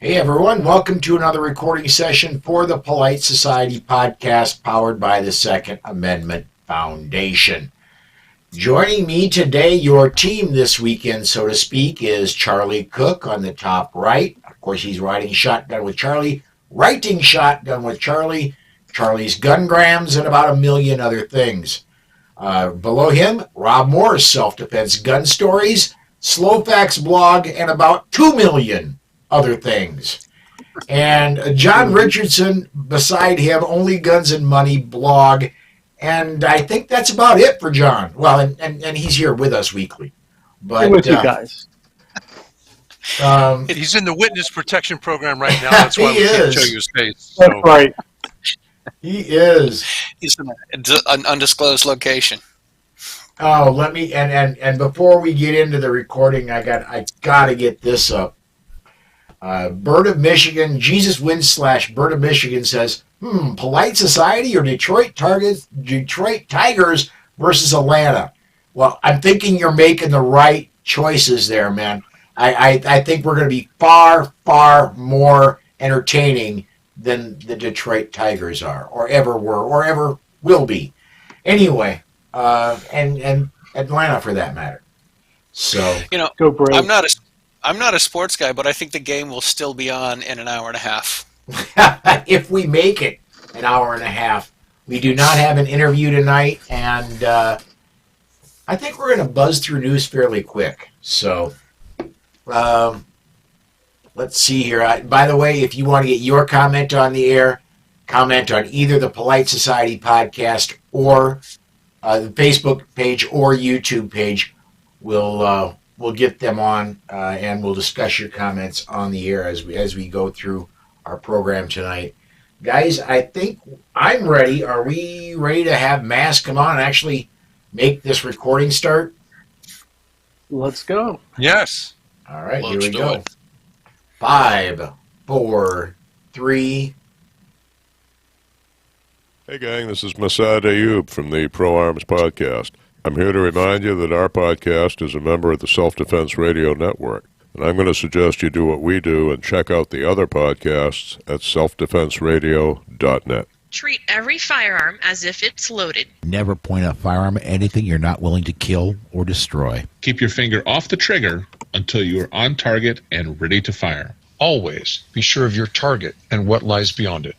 Hey everyone, welcome to another recording session for the Polite Society podcast powered by the Second Amendment Foundation. Joining me today, your team this weekend, so to speak, is Charlie Cook on the top right. Of course, he's riding shotgun with Charlie, writing shotgun with Charlie, Charlie's Gungrams, and about a million other things. Below him, Rob Morse, Self-Defense Gun Stories, Slow Facts Blog, and about 2 million other things. And John Richardson, beside him, Only Guns and Money blog. And I think that's about it for John. Well, and he's here with us weekly. But with you guys. He's in the witness protection program right now. That's why we can't show you his face. So. That's right. He is. He's in an undisclosed location. Oh, let me and before we get into the recording, I gotta get this up. Bird of Michigan, Jesus Wins / Bird of Michigan says, Polite Society or Detroit Tigers versus Atlanta. Well, I'm thinking you're making the right choices there, man. I think we're going to be far, far more entertaining than the Detroit Tigers are, or ever were, or ever will be. Anyway, and Atlanta for that matter. So, Go Braves. I'm not a sports guy, but I think the game will still be on in an hour and a half. If we make it an hour and a half. We do not have an interview tonight, and I think we're going to buzz through news fairly quick. So, let's see here. By the way, if you want to get your comment on the air, comment on either the Polite Society podcast or the Facebook page or YouTube page. We'll get them on, and we'll discuss your comments on the air as we go through our program tonight. Guys, I think I'm ready. Are we ready to have Mass come on and actually make this recording start? Let's go. Yes. All right, Let's here we do go. it. 5, 4, 3. Hey gang, this is Masad Ayub from the Pro Arms Podcast. I'm here to remind you that our podcast is a member of the Self-Defense Radio Network, and I'm going to suggest you do what we do and check out the other podcasts at selfdefenseradio.net. Treat every firearm as if it's loaded. Never point a firearm at anything you're not willing to kill or destroy. Keep your finger off the trigger until you are on target and ready to fire. Always be sure of your target and what lies beyond it.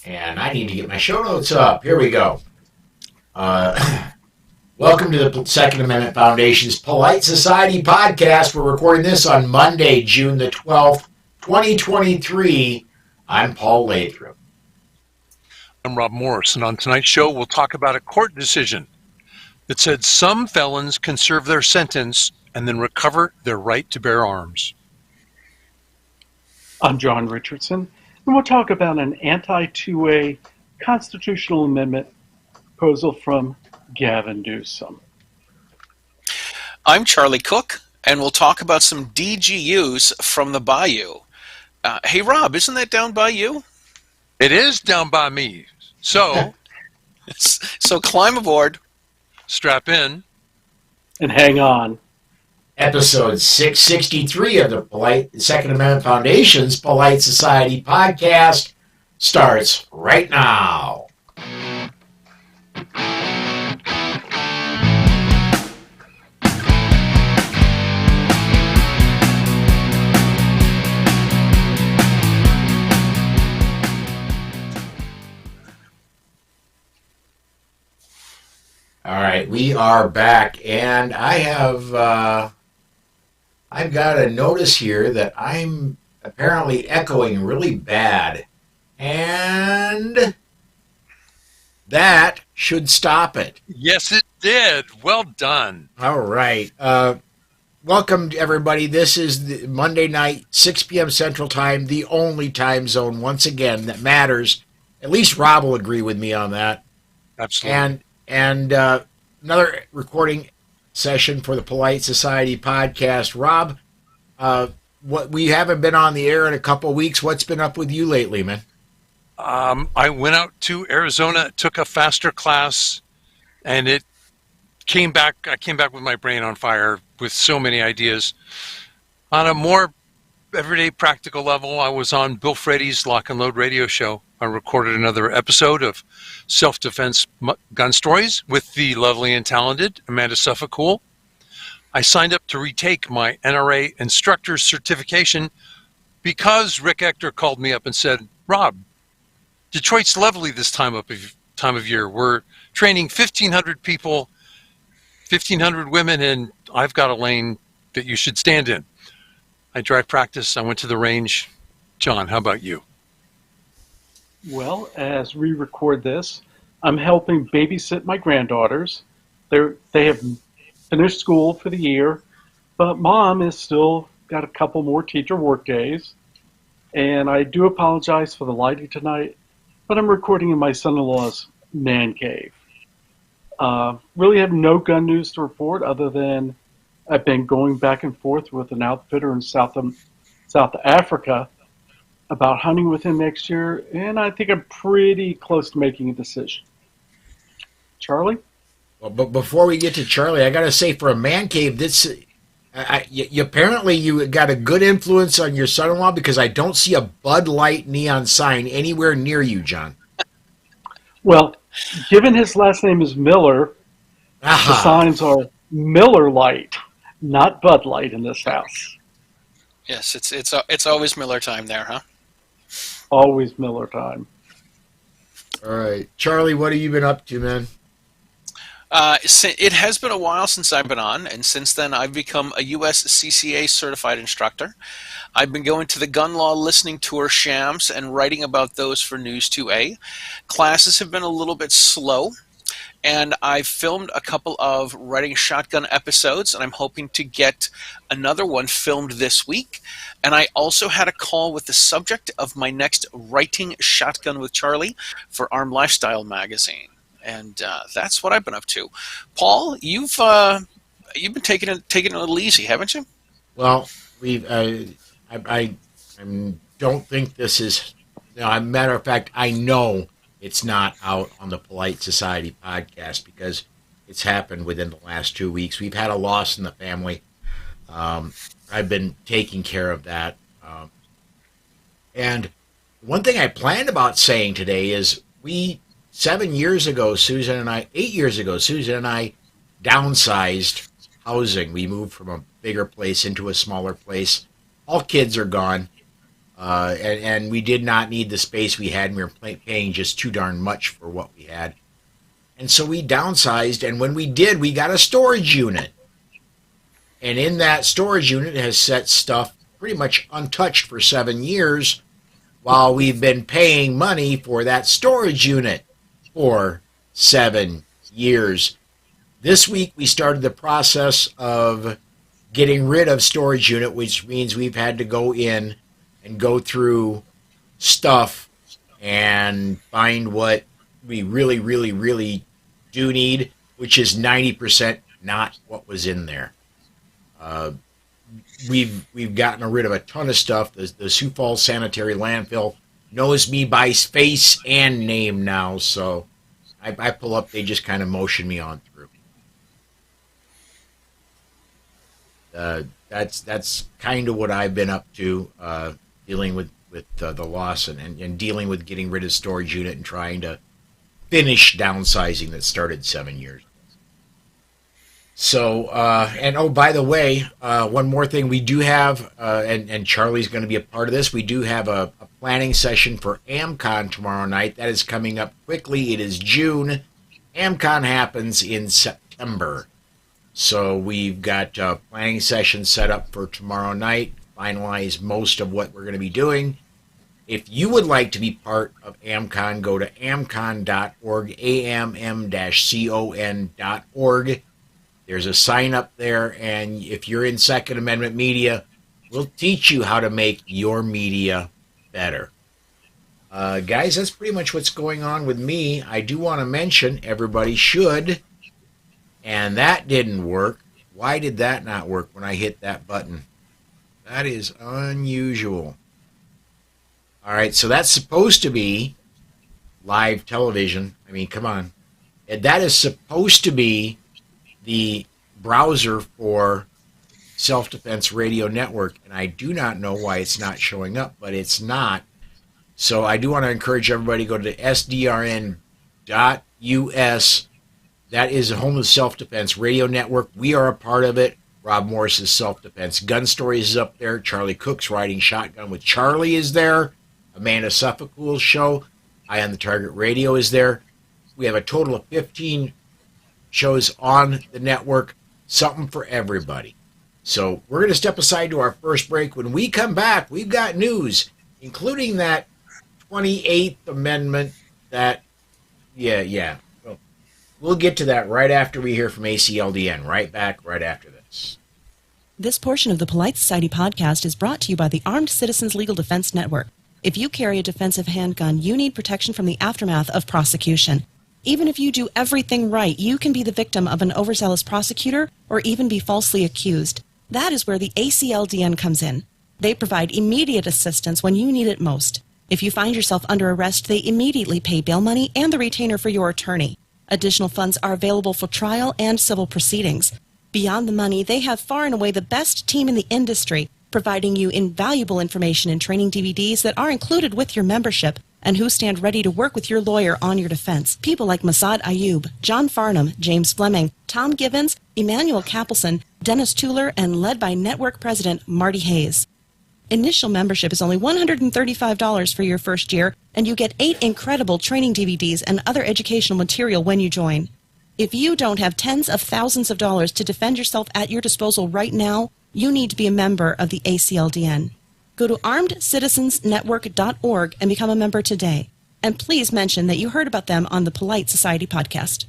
And I need to get my show notes up. Here we go. Welcome to the Second Amendment Foundation's Polite Society podcast. We're recording this on Monday, June the 12th, 2023. I'm Paul Lathrop. I'm Rob Morse, and on tonight's show, we'll talk about a court decision that said some felons can serve their sentence and then recover their right to bear arms. I'm John Richardson, and we'll talk about an anti-2A constitutional amendment proposal from Gavin Newsom. I'm Charlie Cook, and we'll talk about some DGUs from the Bayou. Hey, Rob, isn't that down by you? It is down by me. So, So climb aboard. strap in. And hang on. Episode 663 of the Second Amendment Foundation's Polite Society podcast starts right now. All right, we are back, and I've got a notice here that I'm apparently echoing really bad, and that should stop it. Yes, it did. Well done. All right. Welcome, everybody. This is the Monday night, 6 p.m. Central Time, the only time zone, once again, that matters. At least Rob will agree with me on that. Absolutely. And another recording session for the Polite Society podcast. Rob, what we haven't been on the air in a couple of weeks. What's been up with you lately, man? I went out to Arizona, took a faster class, and I came back with my brain on fire with so many ideas. On a more everyday practical level, I was on Bill Frady's Lock and Load radio show. I recorded another episode of Self-Defense Gun Stories with the lovely and talented Amanda Suffolk. I signed up to retake my NRA instructor certification because Rick Ector called me up and said, Rob, Detroit's lovely this time of year. We're training 1,500 people, 1,500 women, and I've got a lane that you should stand in. I drive practice. I went to the range. John, how about you? Well, as we record this, I'm helping babysit my granddaughters. They have finished school for the year, but Mom is still got a couple more teacher work days. And I do apologize for the lighting tonight, but I'm recording in my son-in-law's man cave. Really have no gun news to report other than I've been going back and forth with an outfitter in South Africa about hunting with him next year, and I think I'm pretty close to making a decision. Charlie? Well, but before we get to Charlie, I got to say, for a man cave, apparently you got a good influence on your son-in-law, because I don't see a Bud Light neon sign anywhere near you, John. Well, given his last name is Miller, the signs are Miller Light, not Bud Light in this house. Yes, it's always Miller time there, huh? Always Miller time. All right. Charlie, what have you been up to, man? It has been a while since I've been on, and since then I've become a USCCA certified instructor. I've been going to the gun law listening tour shams and writing about those for News 2A. Classes have been a little bit slow, and I've filmed a couple of writing shotgun episodes, and I'm hoping to get another one filmed this week. And I also had a call with the subject of my next Writing Shotgun with Charlie for Armed Lifestyle magazine. And that's what I've been up to. Paul, you've been taking it a little easy, haven't you? Well, I don't think this is. Matter of fact, I know it's not out on the Polite Society podcast because it's happened within the last 2 weeks. We've had a loss in the family. I've been taking care of that. And one thing I planned about saying today is 8 years ago, Susan and I downsized housing. We moved from a bigger place into a smaller place. All kids are gone. And we did not need the space we had, and we were paying just too darn much for what we had. And so we downsized, and when we did, we got a storage unit. And in that storage unit has set stuff pretty much untouched for 7 years, while we've been paying money for that storage unit for 7 years. This week we started the process of getting rid of storage unit, which means we've had to go in and go through stuff and find what we really, really, really do need, which is 90% not what was in there. We've gotten rid of a ton of stuff. The Sioux Falls Sanitary Landfill knows me by face and name now, so I pull up, they just kind of motion me on through. That's kind of what I've been up to, dealing with the loss and dealing with getting rid of storage unit and trying to finish downsizing that started 7 years. So, and oh, by the way, one more thing, we do have, and Charlie's going to be a part of this, we do have a planning session for AmCon tomorrow night. That is coming up quickly. It is June. AmCon happens in September. So we've got a planning session set up for tomorrow night, finalize most of what we're going to be doing. If you would like to be part of AmCon, go to amcon.org, amm-con.org. There's a sign up there, and if you're in Second Amendment media, we'll teach you how to make your media better. Guys, that's pretty much what's going on with me. I do want to mention everybody should, and that didn't work. Why did that not work when I hit that button? That is unusual. All right, so that's supposed to be live television. I mean, come on. That is supposed to be the browser for Self-Defense Radio Network, and I do not know why it's not showing up, but it's not. So I do want to encourage everybody to go to sdrn.us. That is the home of the Self-Defense Radio Network. We are a part of it. Rob Morse's Self-Defense Gun Stories is up there. Charlie Cook's Riding Shotgun with Charlie is there. Amanda Suffolk's show, Eye on the Target Radio, is there. We have a total of 15 shows on the network. Something for everybody. So we're going to step aside to our first break. When we come back, we've got news, including that 28th Amendment that, yeah. We'll get to that right after we hear from ACLDN. Right back, right after this. This portion of the Polite Society podcast is brought to you by the Armed Citizens Legal Defense Network. If you carry a defensive handgun, you need protection from the aftermath of prosecution. Even if you do everything right, you can be the victim of an overzealous prosecutor or even be falsely accused. That is where the ACLDN comes in. They provide immediate assistance when you need it most. If you find yourself under arrest, they immediately pay bail money and the retainer for your attorney. Additional funds are available for trial and civil proceedings. Beyond the money, they have far and away the best team in the industry, providing you invaluable information and training DVDs that are included with your membership and who stand ready to work with your lawyer on your defense. People like Masad Ayub, John Farnham, James Fleming, Tom Givens, Emmanuel Capelson, Dennis Tuller, and led by Network President Marty Hayes. Initial membership is only $135 for your first year, and you get 8 incredible training DVDs and other educational material when you join. If you don't have tens of thousands of dollars to defend yourself at your disposal right now, you need to be a member of the ACLDN. Go to armedcitizensnetwork.org and become a member today. And please mention that you heard about them on the Polite Society podcast.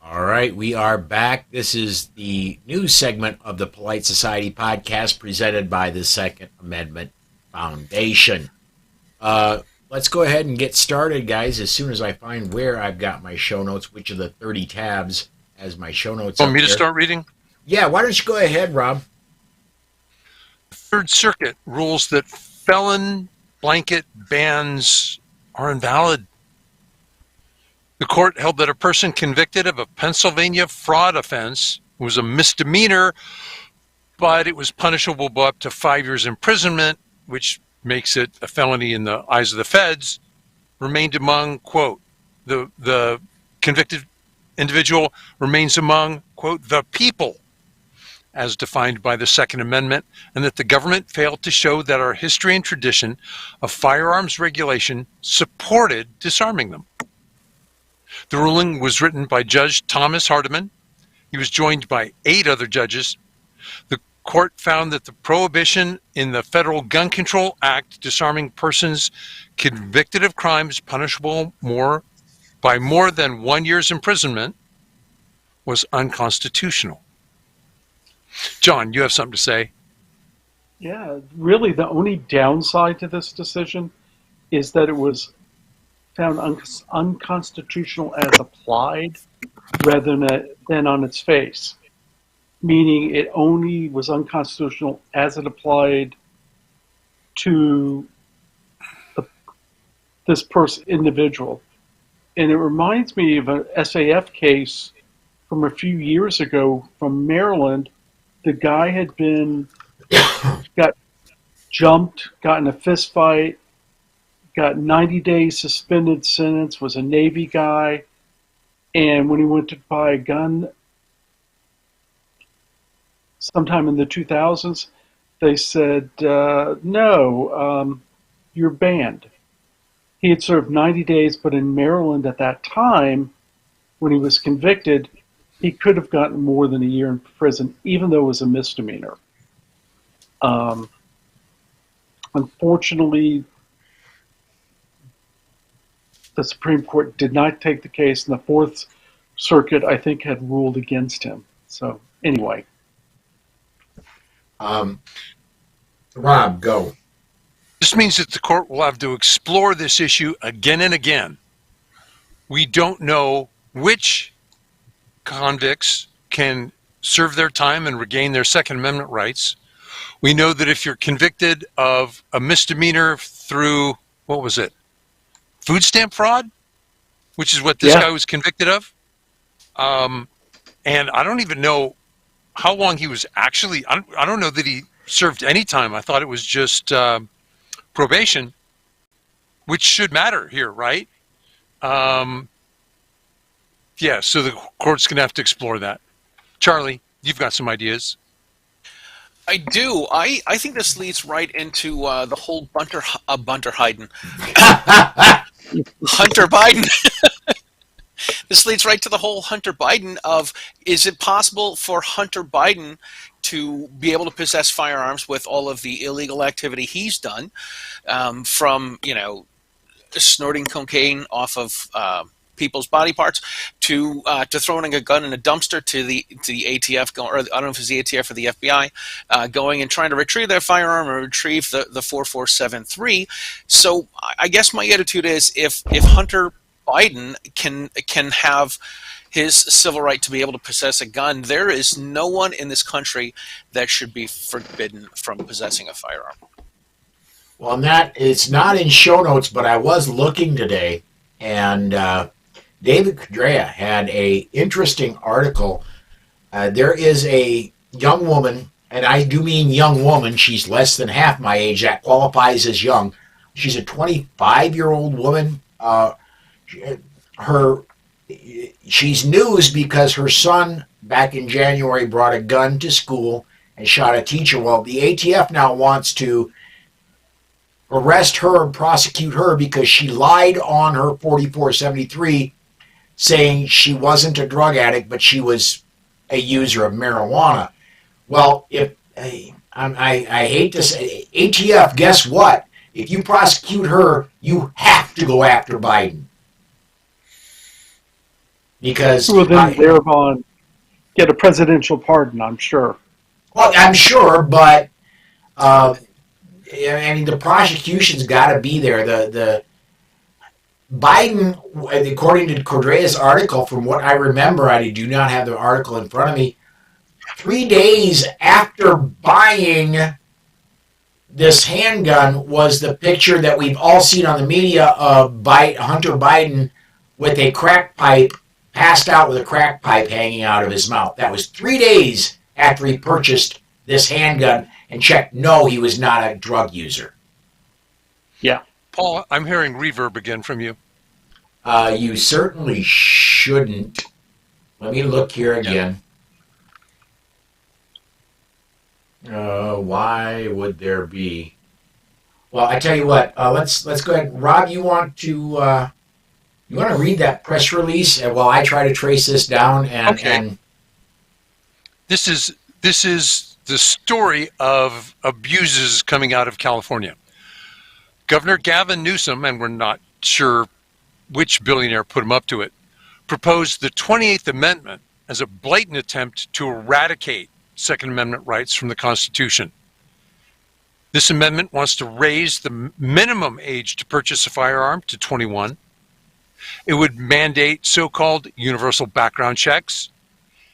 All right, we are back. This is the news segment of the Polite Society podcast presented by the Second Amendment Foundation. Let's go ahead and get started, guys, as soon as I find where I've got my show notes, which of the 30 tabs as my show notes. Want me to start reading? Yeah, why don't you go ahead, Rob? Third Circuit rules that felon blanket bans are invalid. The court held that a person convicted of a Pennsylvania fraud offense was a misdemeanor, but it was punishable by up to 5 years imprisonment, which makes it a felony in the eyes of the feds, remained among, quote, the convicted individual remains among, quote, the people, as defined by the Second Amendment, and that the government failed to show that our history and tradition of firearms regulation supported disarming them. The ruling was written by Judge Thomas Hardiman. He was joined by 8 other judges. The court found that the prohibition in the Federal Gun Control Act disarming persons convicted of crimes punishable by more than 1 year's imprisonment was unconstitutional. John, you have something to say? Yeah, really the only downside to this decision is that it was found unconstitutional as applied rather than on its face, meaning it only was unconstitutional as it applied to this individual. And it reminds me of an SAF case from a few years ago from Maryland. The guy had got jumped, got in a fist fight, got 90 days suspended sentence, was a Navy guy, and when he went to buy a gun sometime in the 2000s, they said, no, you're banned. He had served 90 days, but in Maryland at that time, when he was convicted, he could have gotten more than a year in prison, even though it was a misdemeanor. Unfortunately, the Supreme Court did not take the case, and the Fourth Circuit, I think, had ruled against him. So, anyway. Rob, go. This means that the court will have to explore this issue again and again. We don't know which convicts can serve their time and regain their Second Amendment rights. We know that if you're convicted of a misdemeanor through, what was it? Food stamp fraud, which is what this guy was convicted of. And I don't even know how long he was actually. I don't know that he served any time. I thought it was just probation, which should matter here, right? Yeah, so the court's going to have to explore that. Charlie, you've got some ideas. I do. I think this leads right into the whole Hunter Biden. This leads right to the whole Hunter Biden of, is it possible for Hunter Biden to be able to possess firearms with all of the illegal activity he's done, from, snorting cocaine off of people's body parts to throwing a gun in a dumpster to the ATF, or I don't know if it's the ATF or the FBI, going and trying to retrieve their firearm or retrieve the 4473. So I guess my attitude is, if Hunter Biden can have his civil right to be able to possess a gun, there is no one in this country that should be forbidden from possessing a firearm. Well, and that it's not in show notes, but I was looking today, and David Cordrea had a interesting article. There is a young woman, and I do mean young woman. She's less than half my age. That qualifies as young. She's a 25-year-old woman. She's news because her son back in January brought a gun to school and shot a teacher. Well, the ATF now wants to arrest her and prosecute her because she lied on her 4473, saying she wasn't a drug addict, but she was a user of marijuana. Well, if I hate to say, ATF, guess what? If you prosecute her, you have to go after Biden. Because well, then thereupon get a presidential pardon, I'm sure. Well, I'm sure, but I mean, the prosecution's got to be there. The Biden, according to Cordrea's article, from what I remember, I do not have the article in front of me, 3 days after buying this handgun was the picture that we've all seen on the media of Hunter Biden with a crack pipe, passed out with a crack pipe hanging out of his mouth. That was 3 days after he purchased this handgun and checked, no, he was not a drug user. Yeah. Paul, I'm hearing reverb again from you. You certainly shouldn't. Let me look here again. Why would there be? Well, I tell you what. Let's go ahead. Rob, you want to read that press release while I try to trace this down? And This is the story of abuses coming out of California. Governor Gavin Newsom, and we're not sure which billionaire put him up to it, proposed the 28th Amendment as a blatant attempt to eradicate Second Amendment rights from the Constitution. This amendment wants to raise the minimum age to purchase a firearm to 21. It would mandate so-called universal background checks.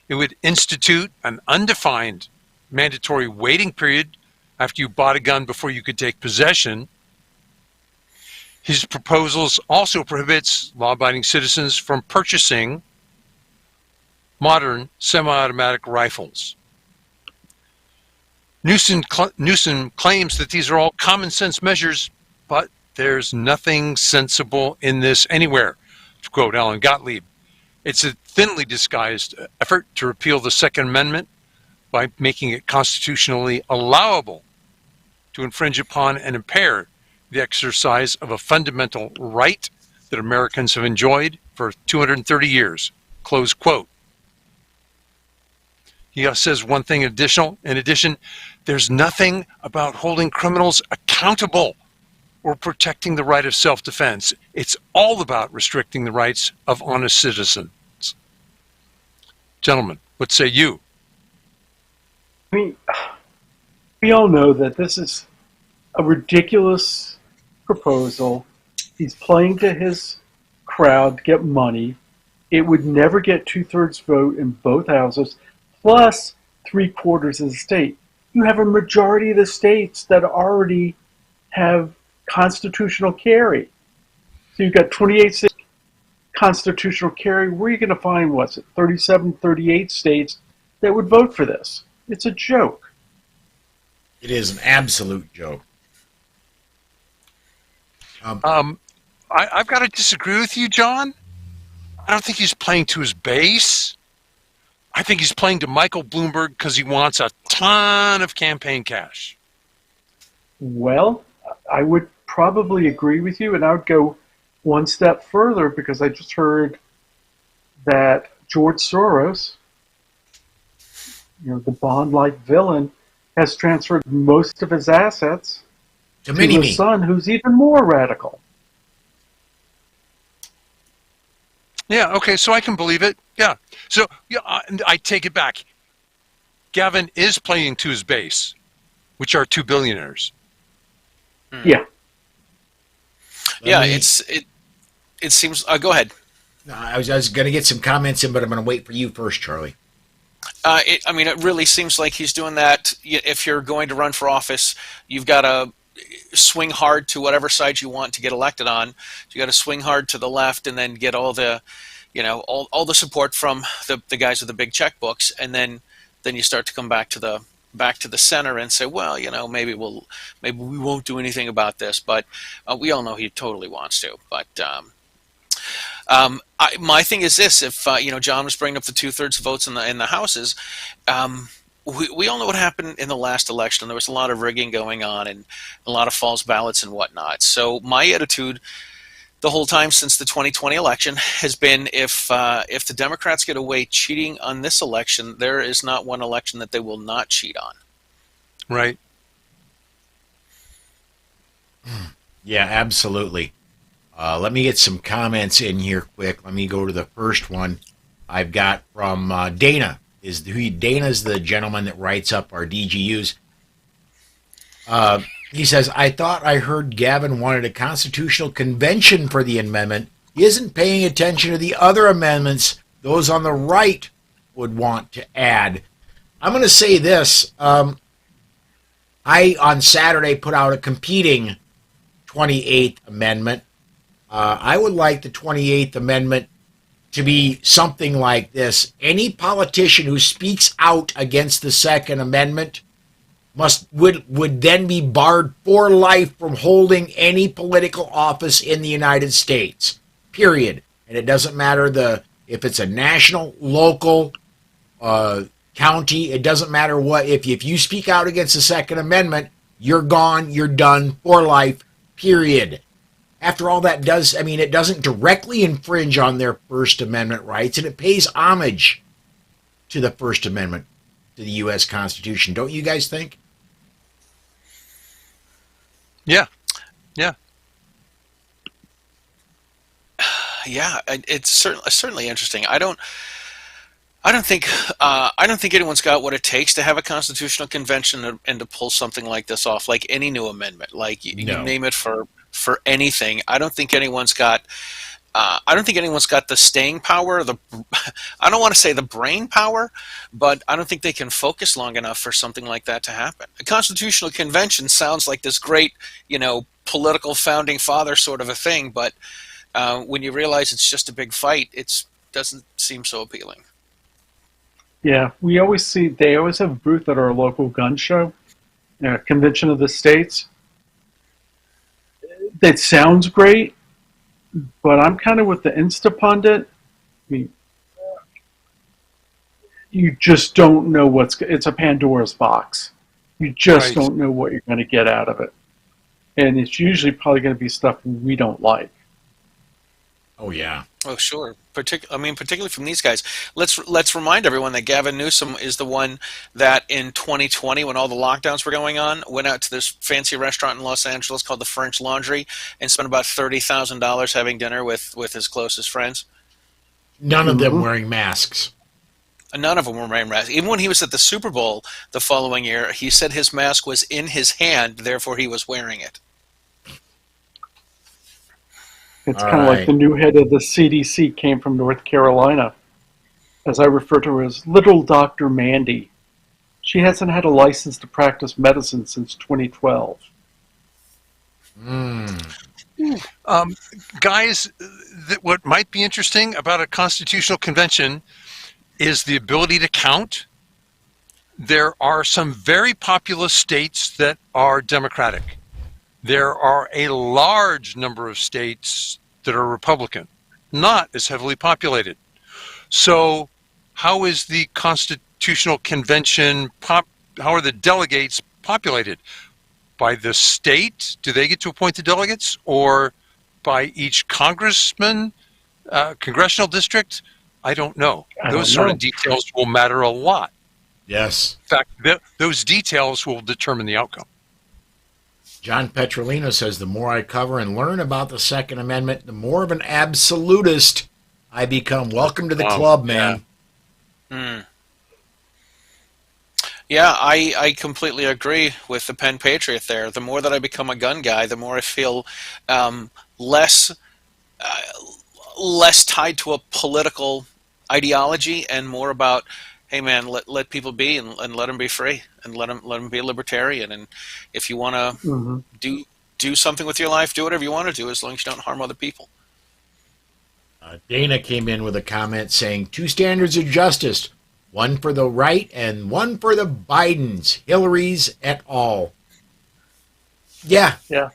It would institute an undefined mandatory waiting period after you bought a gun before you could take possession. His proposals also prohibits law-abiding citizens from purchasing modern semi-automatic rifles. Newsom claims that these are all common sense measures, but there's nothing sensible in this anywhere, to quote Alan Gottlieb. It's a thinly disguised effort to repeal the Second Amendment by making it constitutionally allowable to infringe upon and impair the exercise of a fundamental right that Americans have enjoyed for 230 years, close quote. He says one thing additional. In addition, there's nothing about holding criminals accountable or protecting the right of self-defense. It's all about restricting the rights of honest citizens. Gentlemen, what say you? I mean, we all know that this is a ridiculous proposal. He's playing to his crowd to get money. It would never get 2/3 vote in both houses, plus 3/4 of the state. You have a majority of the states that already have constitutional carry. So you've got 28 states constitutional carry. Where are you going to find, 37, 38 states that would vote for this. It's a joke. It is an absolute joke. I've got to disagree with you, John. I don't think he's playing to his base. I think he's playing to Michael Bloomberg because he wants a ton of campaign cash. Well, I would probably agree with you, and I would go one step further because I just heard that George Soros, the Bond-like villain, has transferred most of his assets to his son, who's even more radical. Yeah, okay, so I can believe it. Yeah. So I take it back. Gavin is playing to his base, which are two billionaires. Yeah. Yeah, it seems... go ahead. No, I was going to get some comments in, but I'm going to wait for you first, Charlie. It really seems like he's doing that. If you're going to run for office, you've got to swing hard to whatever side you want to get elected on. You got to swing hard to the left and then get all the, all the support from the guys with the big checkbooks, and then you start to come back to the center and say, well, maybe we won't do anything about this, but we all know he totally wants to. But my thing is this: if John was bringing up the 2/3 votes in the houses, we all know what happened in the last election. There was a lot of rigging going on and a lot of false ballots and whatnot. So my attitude the whole time since the 2020 election has been, if the Democrats get away cheating on this election, there is not one election that they will not cheat on. Right. Yeah, absolutely. Let me get some comments in here quick. Let me go to the first one I've got from Dana. Dana's the gentleman that writes up our DGUs. He says, I thought I heard Gavin wanted a constitutional convention for the amendment. He isn't paying attention to the other amendments those on the right would want to add. I'm going to say this. I, on Saturday, put out a competing 28th Amendment. I would like the 28th Amendment to be something like this. Any politician who speaks out against the Second Amendment would then be barred for life from holding any political office in the United States. Period. And it doesn't matter if it's a national, local, county. It doesn't matter what. If you speak out against the Second Amendment, you're gone. You're done for life. Period. After all that does, it doesn't directly infringe on their First Amendment rights, and it pays homage to the First Amendment, to the U.S. Constitution. Don't you guys think? Yeah. Yeah. Yeah, it's certainly interesting. I don't think anyone's got what it takes to have a constitutional convention and to pull something like this off, like any new amendment, like you name it for anything. I don't think anyone's got the staying power. I don't want to say the brain power, but I don't think they can focus long enough for something like that to happen. A constitutional convention sounds like this great, political founding father sort of a thing, but when you realize it's just a big fight, it doesn't seem so appealing. Yeah, they always have a booth at our local gun show, Convention of the States. That sounds great, but I'm kind of with the Instapundit. You just don't know it's a Pandora's box. You just don't know what you're going to get out of it. And it's usually probably going to be stuff we don't like. Oh, yeah. Oh, sure. Particularly from these guys. Let's remind everyone that Gavin Newsom is the one that in 2020, when all the lockdowns were going on, went out to this fancy restaurant in Los Angeles called the French Laundry and spent about $30,000 having dinner with his closest friends. None of them wearing masks. None of them were wearing masks. Even when he was at the Super Bowl the following year, he said his mask was in his hand, therefore he was wearing it. It's kind of like the new head of the CDC came from North Carolina. As I refer to her as Little Dr. Mandy. She hasn't had a license to practice medicine since 2012. Guys, what might be interesting about a constitutional convention is the ability to count there are some very populous states that are Democratic. There are a large number of states that are Republican, not as heavily populated. So how is the Constitutional Convention, how are the delegates populated? By the state? Do they get to appoint the delegates? Or by each congressman, congressional district? I don't know. Those sort of details will matter a lot. Yes. In fact, those details will determine the outcome. John Petrolino says, the more I cover and learn about the Second Amendment, the more of an absolutist I become. Welcome to the club, man. Yeah. Yeah, I completely agree with the Penn Patriot there. The more that I become a gun guy, the more I feel less tied to a political ideology and more about, hey man, let people be and let them be free and let them be a libertarian. And if you want to do something with your life, do whatever you want to do as long as you don't harm other people. Dana came in with a comment saying, 2 standards of justice. One for the right and one for the Bidens, Hillary's et al. Yeah. Yeah.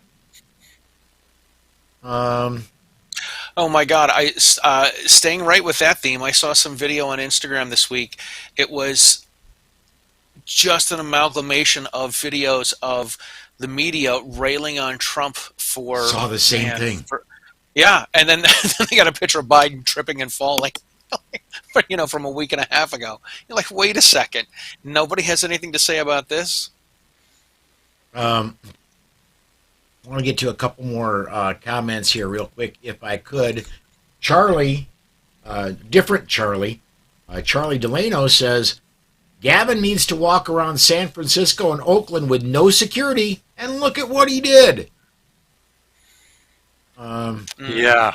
Oh my God! Staying right with that theme, I saw some video on Instagram this week. It was just an amalgamation of videos of the media railing on Trump for. Saw the same thing. Yeah, and then they got a picture of Biden tripping and falling. But from a week and a half ago, you're like, wait a second, nobody has anything to say about this. I want to get to a couple more comments here real quick, if I could. Charlie, different Charlie, Charlie Delano says, Gavin needs to walk around San Francisco and Oakland with no security, and look at what he did. Yeah.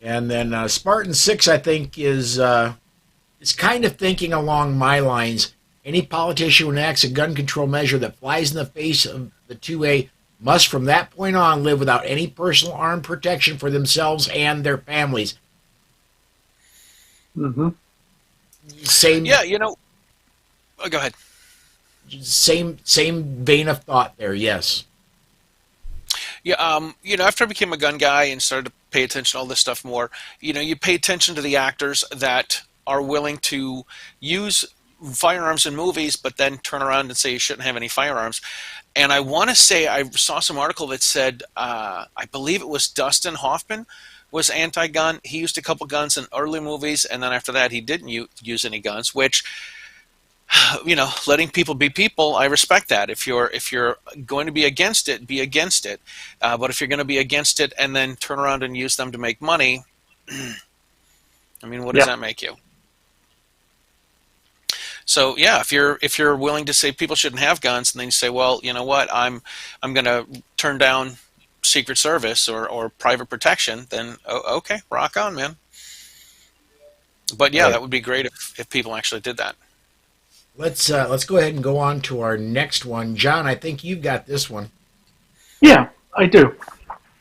And then Spartan 6, I think, is kind of thinking along my lines. Any politician who enacts a gun control measure that flies in the face of the 2A must from that point on live without any personal armed protection for themselves and their families. Mm-hmm. Same. Yeah, go ahead. Same vein of thought there, yes. Yeah, after I became a gun guy and started to pay attention to all this stuff more, you pay attention to the actors that are willing to use firearms in movies, but then turn around and say you shouldn't have any firearms. And I want to say I saw some article that said, I believe it was Dustin Hoffman was anti-gun. He used a couple guns in early movies, and then after that he didn't use any guns, which, letting people be people, I respect that. If you're going to be against it, be against it. But if you're going to be against it and then turn around and use them to make money, I mean, what does that make you? So yeah, if you're willing to say people shouldn't have guns, and then you say, well, you know what, I'm going to turn down Secret Service or private protection, then okay, rock on, man. But yeah, that would be great if people actually did that. Let's go ahead and go on to our next one. John, I think you've got this one. Yeah, I do.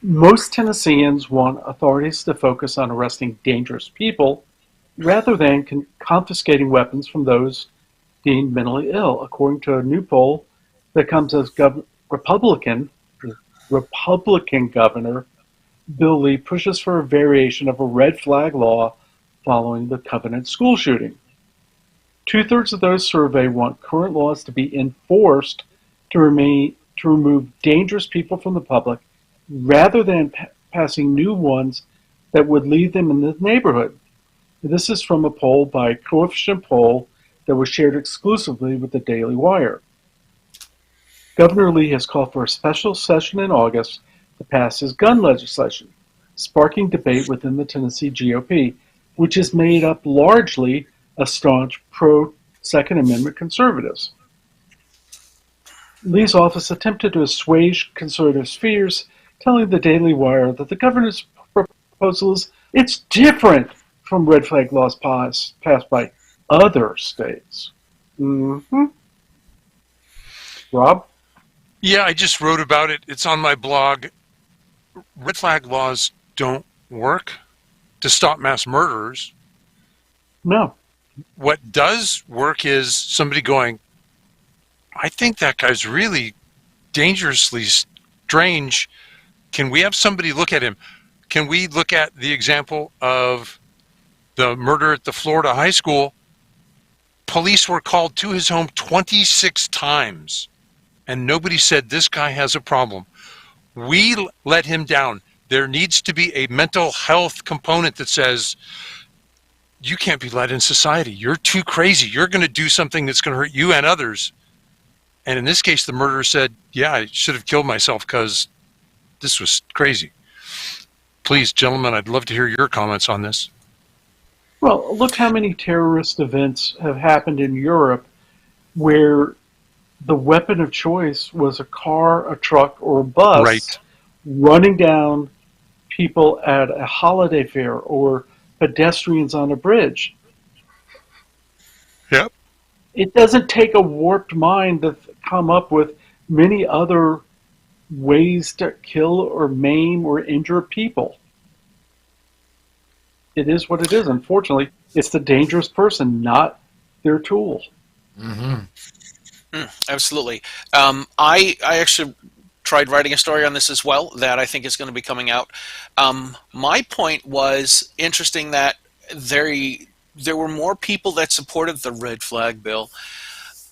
Most Tennesseans want authorities to focus on arresting dangerous people rather than confiscating weapons from those deemed mentally ill, according to a new poll that comes as Republican Governor Bill Lee pushes for a variation of a red flag law following the Covenant school shooting. 2/3 of those surveyed want current laws to be enforced to remove dangerous people from the public rather than passing new ones that would leave them in the neighborhood. This is from a poll by Coefficient Poll that was shared exclusively with the Daily Wire. Governor Lee has called for a special session in August to pass his gun legislation, sparking debate within the Tennessee GOP, which is made up largely of staunch pro-Second Amendment conservatives. Lee's office attempted to assuage conservatives' fears, telling the Daily Wire that the governor's proposal it's different from red flag laws passed by other states. Mm-hmm. Rob? Yeah, I just wrote about it. It's on my blog. Red flag laws don't work to stop mass murderers. No. What does work is somebody going, I think that guy's really dangerously strange. Can we have somebody look at him? Can we look at the example of the murder at the Florida high school? Police were called to his home 26 times, and nobody said this guy has a problem. We let him down. There needs to be a mental health component that says, you can't be let in society. You're too crazy. You're going to do something that's going to hurt you and others. And in this case, the murderer said, yeah, I should have killed myself because this was crazy. Please, gentlemen, I'd love to hear your comments on this. Well, look how many terrorist events have happened in Europe where the weapon of choice was a car, a truck, or a bus Right. running down people at a holiday fair or pedestrians on a bridge. Yep. It doesn't take a warped mind to come up with many other ways to kill or maim or injure people. It is what it is. Unfortunately, it's the dangerous person, not their tool. Absolutely. I actually tried writing a story on this as well that I think is going to be coming out. My point was interesting that there were more people that supported the red flag bill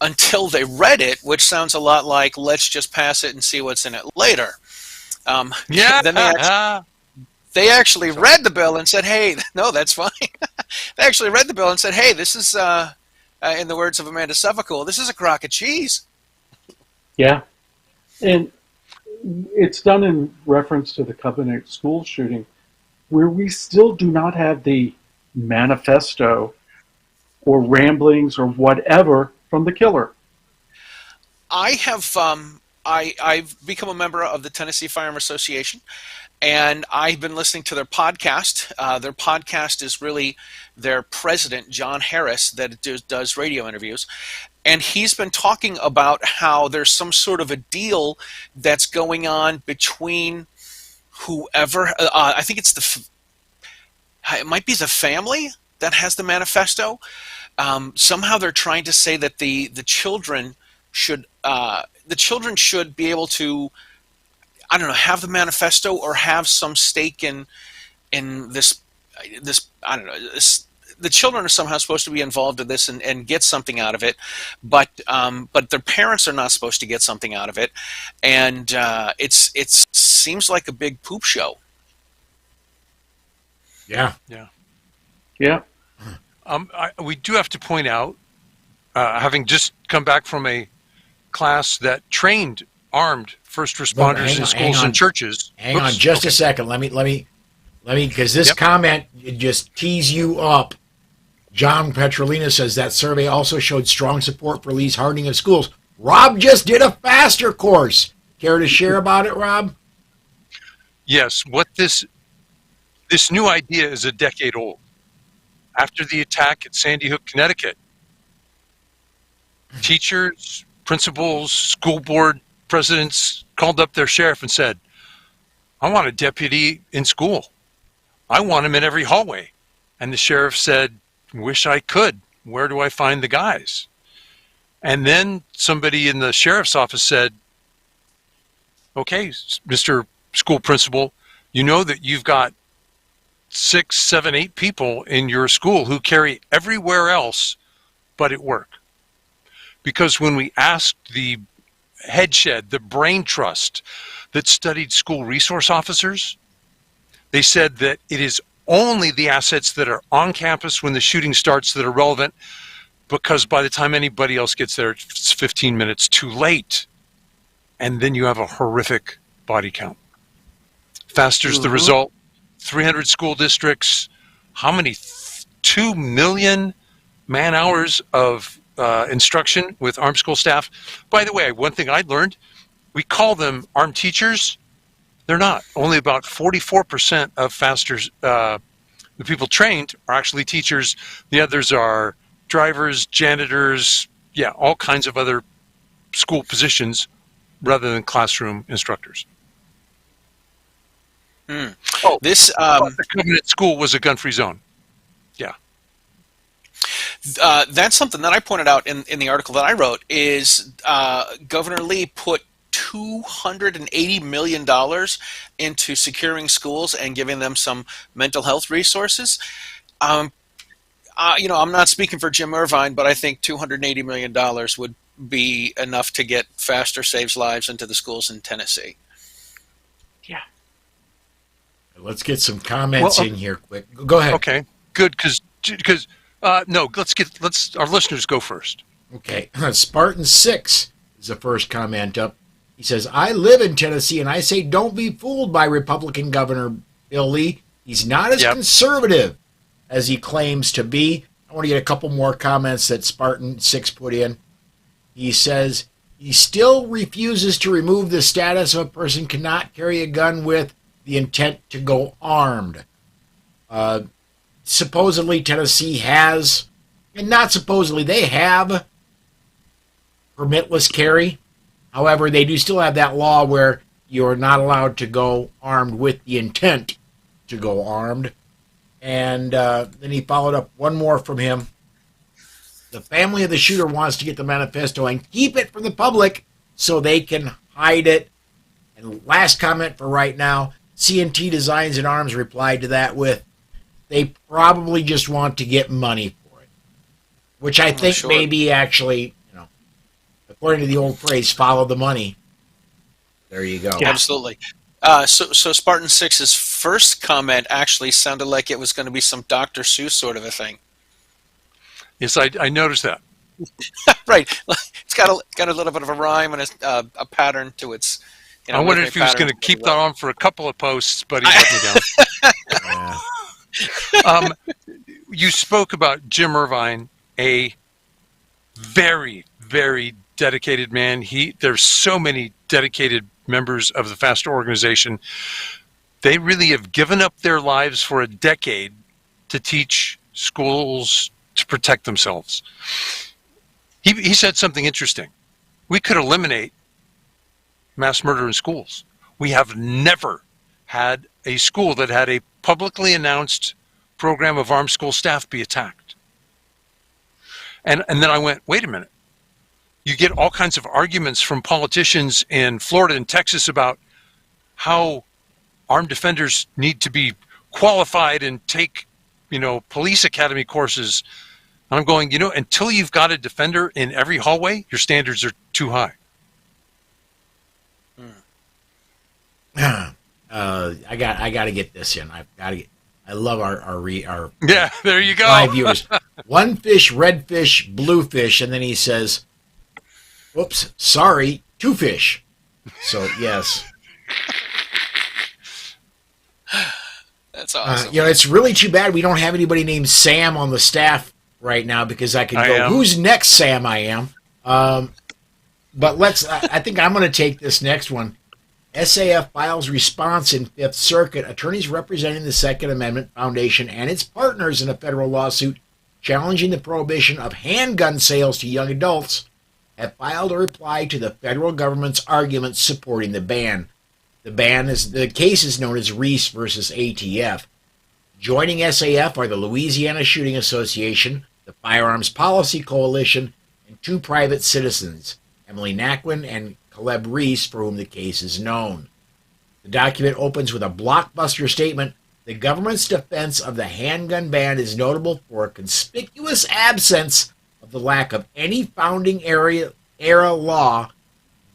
until they read it, which sounds a lot like let's just pass it and see what's in it later. Yeah. Then they actually read the bill and said, hey, no, that's fine. They actually read the bill and said, hey, this is, in the words of Amanda Suffolk, this is a crock of cheese. Yeah. And it's done in reference to the Covenant school shooting, where we still do not have the manifesto or ramblings or whatever from the killer. I have I've become a member of the Tennessee Firearm Association, and I've been listening to their podcast. Their podcast is really their president, John Harris, that does radio interviews. And he's been talking about how there's some sort of a deal that's going on between whoever, I think it might be the family that has the manifesto. Somehow they're trying to say that the children should be able to, I don't know, have the manifesto or have some stake in this. I don't know. The children are somehow supposed to be involved in this and get something out of it, but their parents are not supposed to get something out of it, and it seems like a big poop show. Yeah. We do have to point out, having just come back from a class that trained armed first responders in schools and churches. Hang on just a second. Let me, because this comment just tees you up. John Petrolina says that survey also showed strong support for Lee's hardening of schools. Rob just did a faster course. Care to share about it, Rob? Yes. What this new idea is a decade old. After the attack at Sandy Hook, Connecticut, teachers, principals, school board presidents called up their sheriff and said, I want a deputy in school. I want him in every hallway. And the sheriff said, wish I could. Where do I find the guys? And then somebody in the sheriff's office said, okay, Mr. School Principal, you know that you've got 6, 7, 8 people in your school who carry everywhere else but at work. Because when we asked the headshed, the brain trust that studied school resource officers, they said that it is only the assets that are on campus when the shooting starts that are relevant, because by the time anybody else gets there, it's 15 minutes too late. And then you have a horrific body count. Faster's the result. 300 school districts. How many? 2 million man hours of instruction with armed school staff. By the way, one thing I learned, we call them armed teachers. They're not. Only about 44% of Faster's, the people trained are actually teachers. The others are drivers, janitors, all kinds of other school positions rather than classroom instructors. This the Covenant School was a gun-free zone. Yeah. That's something that I pointed out in the article that I wrote. Is Governor Lee put $280 million into securing schools and giving them some mental health resources. I'm not speaking for Jim Irvine, but I think $280 million would be enough to get Faster Saves Lives into the schools in Tennessee. Yeah. Let's get some comments in here quick. Go ahead. Okay, good, because no, let's our listeners go first. Okay, Spartan 6 is the first comment up. He says, I live in Tennessee, and I say don't be fooled by Republican Governor Bill Lee. He's not as conservative as he claims to be. I want to get a couple more comments that Spartan 6 put in. He says, he still refuses to remove the status of a person cannot carry a gun with the intent to go armed. Supposedly Tennessee has, and not supposedly, they have permitless carry. However, they do still have that law where you're not allowed to go armed with the intent to go armed. And then he followed up one more from him. The family of the shooter wants to get the manifesto and keep it from the public so they can hide it. And last comment for right now, C&T Designs and Arms replied to that with, they probably just want to get money for it. Which I think maybe actually, according to the old phrase, follow the money. There you go. Yeah, absolutely. So Spartan 6's first comment actually sounded like it was going to be some Dr. Seuss sort of a thing. Yes, I noticed that. Right. It's got a little bit of a rhyme and a pattern to its. I wondered if he was going to keep that on for a couple of posts, but he let me down. You spoke about Jim Irvine, a very, very dedicated man. There's so many dedicated members of the FASTA organization. They really have given up their lives for a decade to teach schools to protect themselves. He said something interesting. We could eliminate mass murder in schools. We have never had a school that had a publicly announced program of armed school staff be attacked. And then I went, wait a minute. You get all kinds of arguments from politicians in Florida and Texas about how armed defenders need to be qualified and take, police academy courses. And I'm going, until you've got a defender in every hallway, your standards are too high. I got to get this in. I love our yeah. There you go. Live viewers. One fish, red fish, blue fish, and then he says, "Whoops, sorry, two fish." So yes, that's awesome. It's really too bad we don't have anybody named Sam on the staff right now because I could go, "Who's next, Sam?" I am. But I think I'm going to take this next one. SAF files response in Fifth Circuit. Attorneys representing the Second Amendment Foundation and its partners in a federal lawsuit challenging the prohibition of handgun sales to young adults have filed a reply to the federal government's arguments supporting the ban. The case is known as Reese versus ATF. Joining SAF are the Louisiana Shooting Association, the Firearms Policy Coalition, and two private citizens, Emily Naquin and Caleb Reese, for whom the case is known. The document opens with a blockbuster statement. The government's defense of the handgun ban is notable for a conspicuous absence of the lack of any founding era law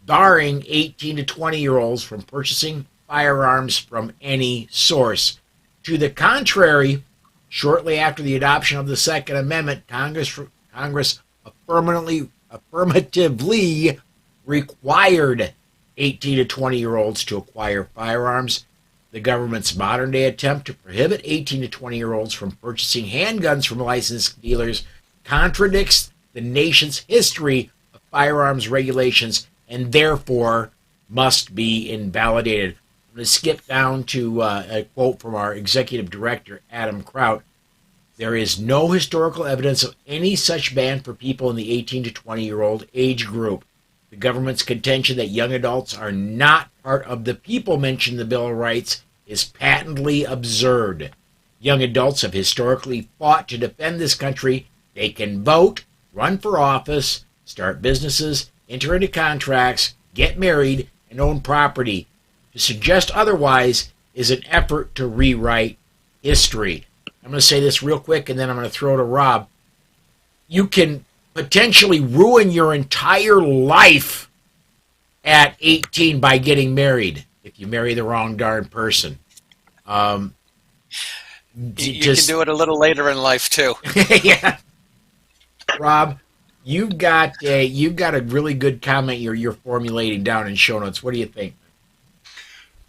barring 18 to 20-year-olds from purchasing firearms from any source. To the contrary, shortly after the adoption of the Second Amendment, Congress affirmatively required 18 to 20-year-olds to acquire firearms. The government's modern-day attempt to prohibit 18 to 20-year-olds from purchasing handguns from licensed dealers contradicts the nation's history of firearms regulations and therefore must be invalidated. I'm going to skip down to a quote from our executive director, Adam Kraut. There is no historical evidence of any such ban for people in the 18 to 20-year-old age group. The government's contention that young adults are not part of the people mentioned in the Bill of Rights is patently absurd. Young adults have historically fought to defend this country. They can vote, run for office, start businesses, enter into contracts, get married, and own property. To suggest otherwise is an effort to rewrite history. I'm going to say this real quick, and then I'm going to throw to Rob. You can potentially ruin your entire life at 18 by getting married if you marry the wrong darn person. You can do it a little later in life too. Yeah. Rob, you've got a really good comment you're formulating down in show notes. What do you think?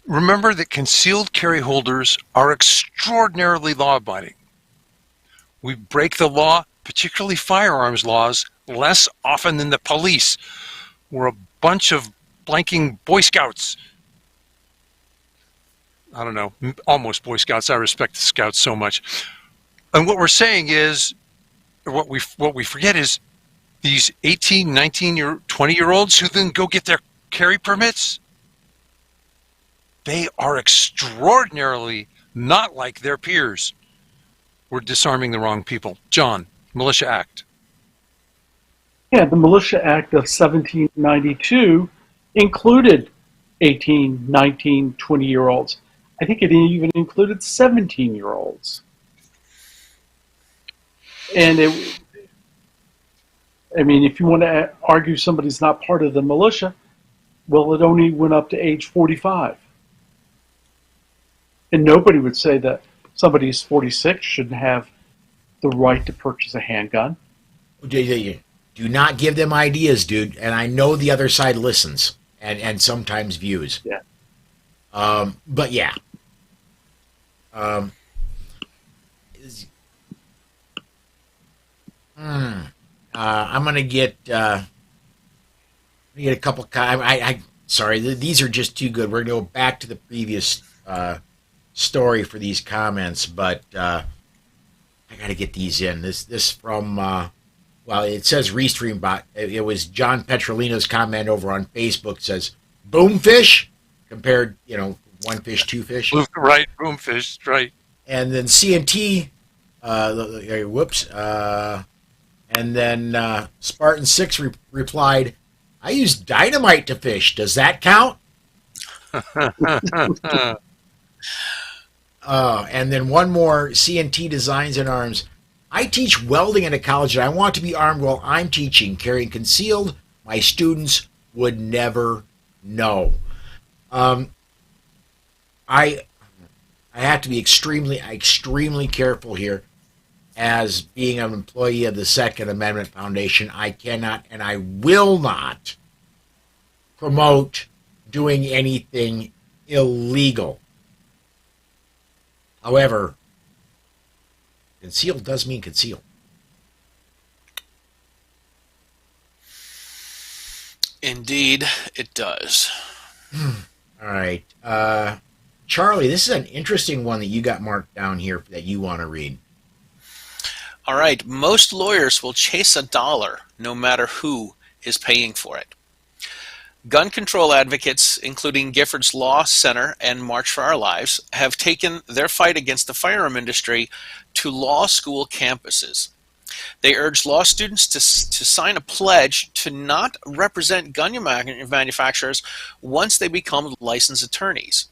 Remember that concealed carry holders are extraordinarily law-abiding. We break the law, particularly firearms laws, less often than the police. We're a bunch of blanking Boy Scouts. I don't know, almost Boy Scouts. I respect the Scouts so much. And what we're saying is, what we forget is these 18, 19, 20-year-olds who then go get their carry permits, they are extraordinarily not like their peers. We're disarming the wrong people. John, Militia Act. Yeah, the Militia Act of 1792 included 18, 19, 20-year-olds. I think it even included 17-year-olds. And if you want to argue somebody's not part of the militia, well, it only went up to age 45. And nobody would say that somebody who's 46 shouldn't have the right to purchase a handgun. Do not give them ideas, dude. And I know the other side listens and sometimes views. Yeah. But yeah. I'm gonna get a couple. Sorry, these are just too good. We're gonna go back to the previous story for these comments, but I gotta get these in. This from well, it says Restream Bot. It was John Petrolino's comment over on Facebook. Says boomfish compared, one fish, two fish. Right, boomfish, right. And then CNT, and then Spartan 6 replied, I use dynamite to fish. Does that count? And then one more, CNT Designs and Arms. I teach welding at a college and I want to be armed while I'm teaching. Carrying concealed, my students would never know. I have to be extremely careful here. As being an employee of the Second Amendment Foundation, I cannot and I will not promote doing anything illegal. However, concealed does mean concealed. Indeed, it does. All right. Charlie, this is an interesting one that you got marked down here that you want to read. All right. Most lawyers will chase a dollar no matter who is paying for it. Gun control advocates, including Giffords Law Center and March for Our Lives, have taken their fight against the firearm industry to law school campuses. They urge law students to sign a pledge to not represent gun manufacturers once they become licensed attorneys.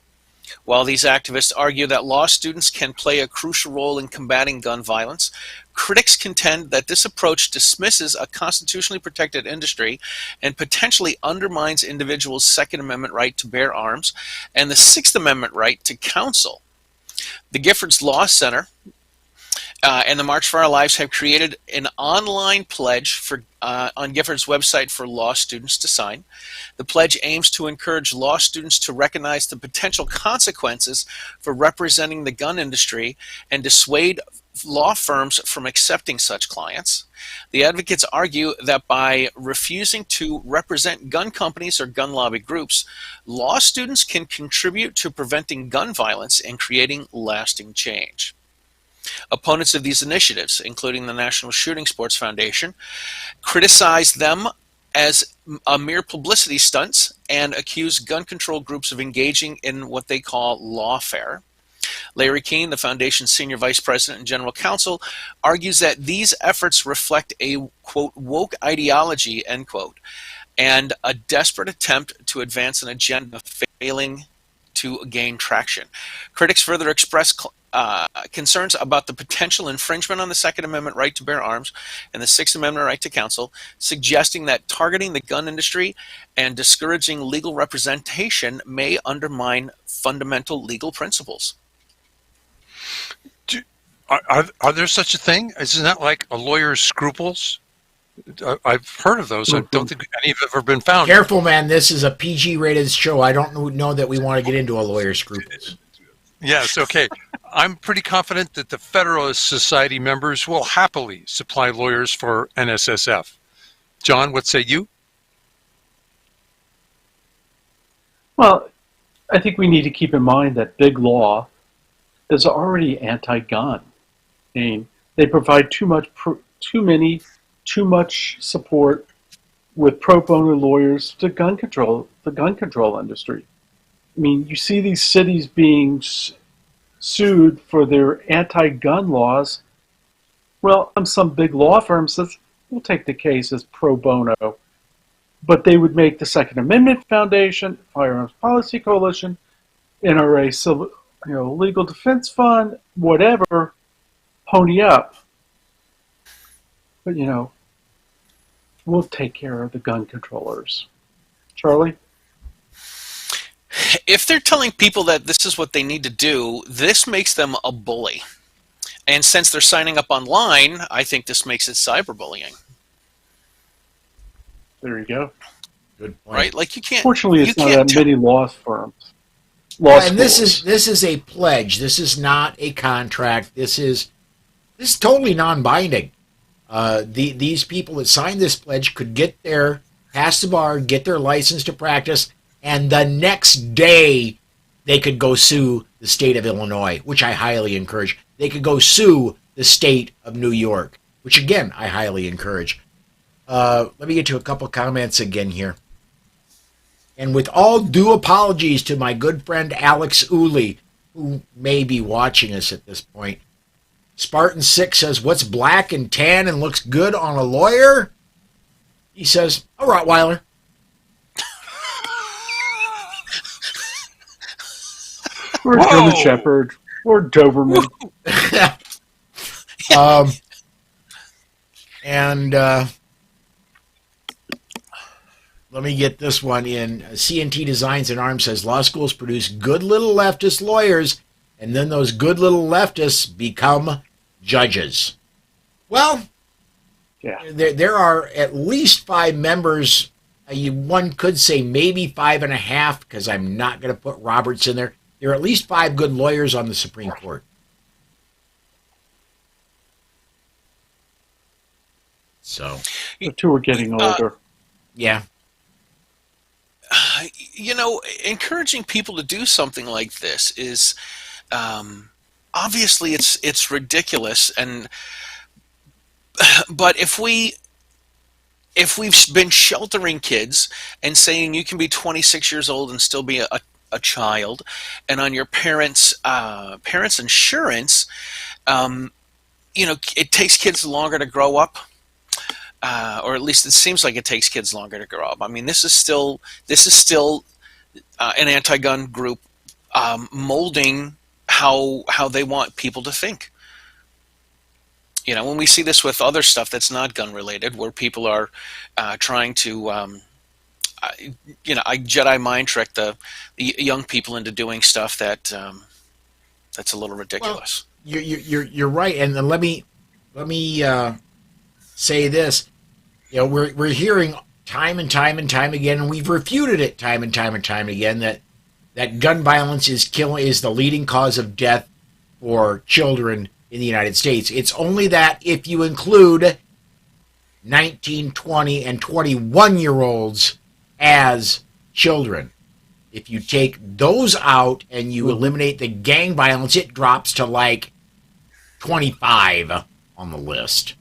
While these activists argue that law students can play a crucial role in combating gun violence, critics contend that this approach dismisses a constitutionally protected industry and potentially undermines individuals' Second Amendment right to bear arms and the Sixth Amendment right to counsel. The Giffords Law Center and the March for Our Lives have created an online pledge on Giffords' website for law students to sign. The pledge aims to encourage law students to recognize the potential consequences for representing the gun industry and dissuade law firms from accepting such clients. The advocates argue that by refusing to represent gun companies or gun lobby groups, law students can contribute to preventing gun violence and creating lasting change. Opponents of these initiatives, including the National Shooting Sports Foundation, criticize them as a mere publicity stunts and accuse gun control groups of engaging in what they call lawfare. Larry Keane, the foundation's senior vice president and general counsel, argues that these efforts reflect a, quote, woke ideology, end quote, and a desperate attempt to advance an agenda failing to gain traction. Critics further express concerns about the potential infringement on the Second Amendment right to bear arms and the Sixth Amendment right to counsel, suggesting that targeting the gun industry and discouraging legal representation may undermine fundamental legal principles. Are there such a thing? Isn't that like a lawyer's scruples? I've heard of those. I don't think any have ever been found. Careful, man. This is a PG-rated show. I don't know that we want to get into a lawyer's scruples. Yes, okay. I'm pretty confident that the Federalist Society members will happily supply lawyers for NSSF. John, what say you? Well, I think we need to keep in mind that big law is already anti-gun. I mean, they provide too much support with pro bono lawyers to the gun control industry. I mean, you see these cities being sued for their anti-gun laws. Well, some big law firm says, we'll take the case as pro bono. But they would make the Second Amendment Foundation, Firearms Policy Coalition, NRA Civil, Legal Defense Fund, whatever, pony up. But, we'll take care of the gun controllers. Charlie? If they're telling people that this is what they need to do, this makes them a bully. And since they're signing up online, I think this makes it cyberbullying. There you go. Good point. Right? Like you can't. Fortunately, it's not that many law firms. And this is a pledge. This is not a contract. This is totally non-binding. These people that signed this pledge could pass the bar, get their license to practice, and the next day they could go sue the state of Illinois, which I highly encourage. They could go sue the state of New York, which again I highly encourage. Let me get to a couple comments again here. And with all due apologies to my good friend Alex Uli, who may be watching us at this point, Spartan 6 says, what's black and tan and looks good on a lawyer? He says, a Rottweiler. Or a German Shepherd. Or Doberman. Let me get this one in. CNT Designs and Arms says, law schools produce good little leftist lawyers, and then those good little leftists become judges. Well, yeah. There are at least 5 members. One could say maybe 5.5, because I'm not going to put Roberts in there. There are at least 5 good lawyers on the Supreme Court. So, the 2 are getting older. Yeah. Encouraging people to do something like this is obviously it's ridiculous, but if we've been sheltering kids and saying you can be 26 years old and still be a child, and on your parents' insurance, it takes kids longer to grow up. Or at least it seems like it takes kids longer to grow up. I mean, this is still an anti-gun group molding how they want people to think. When we see this with other stuff that's not gun related, where people are trying to, Jedi mind trick the young people into doing stuff that's a little ridiculous. Well, you're right, and then let me say this. We're hearing time and time again, and we've refuted it time and time again that gun violence is the leading cause of death for children in the United States. It's only that if you include 19, 20, and 21-year-olds as children, if you take those out and you eliminate the gang violence, it drops to like 25 on the list.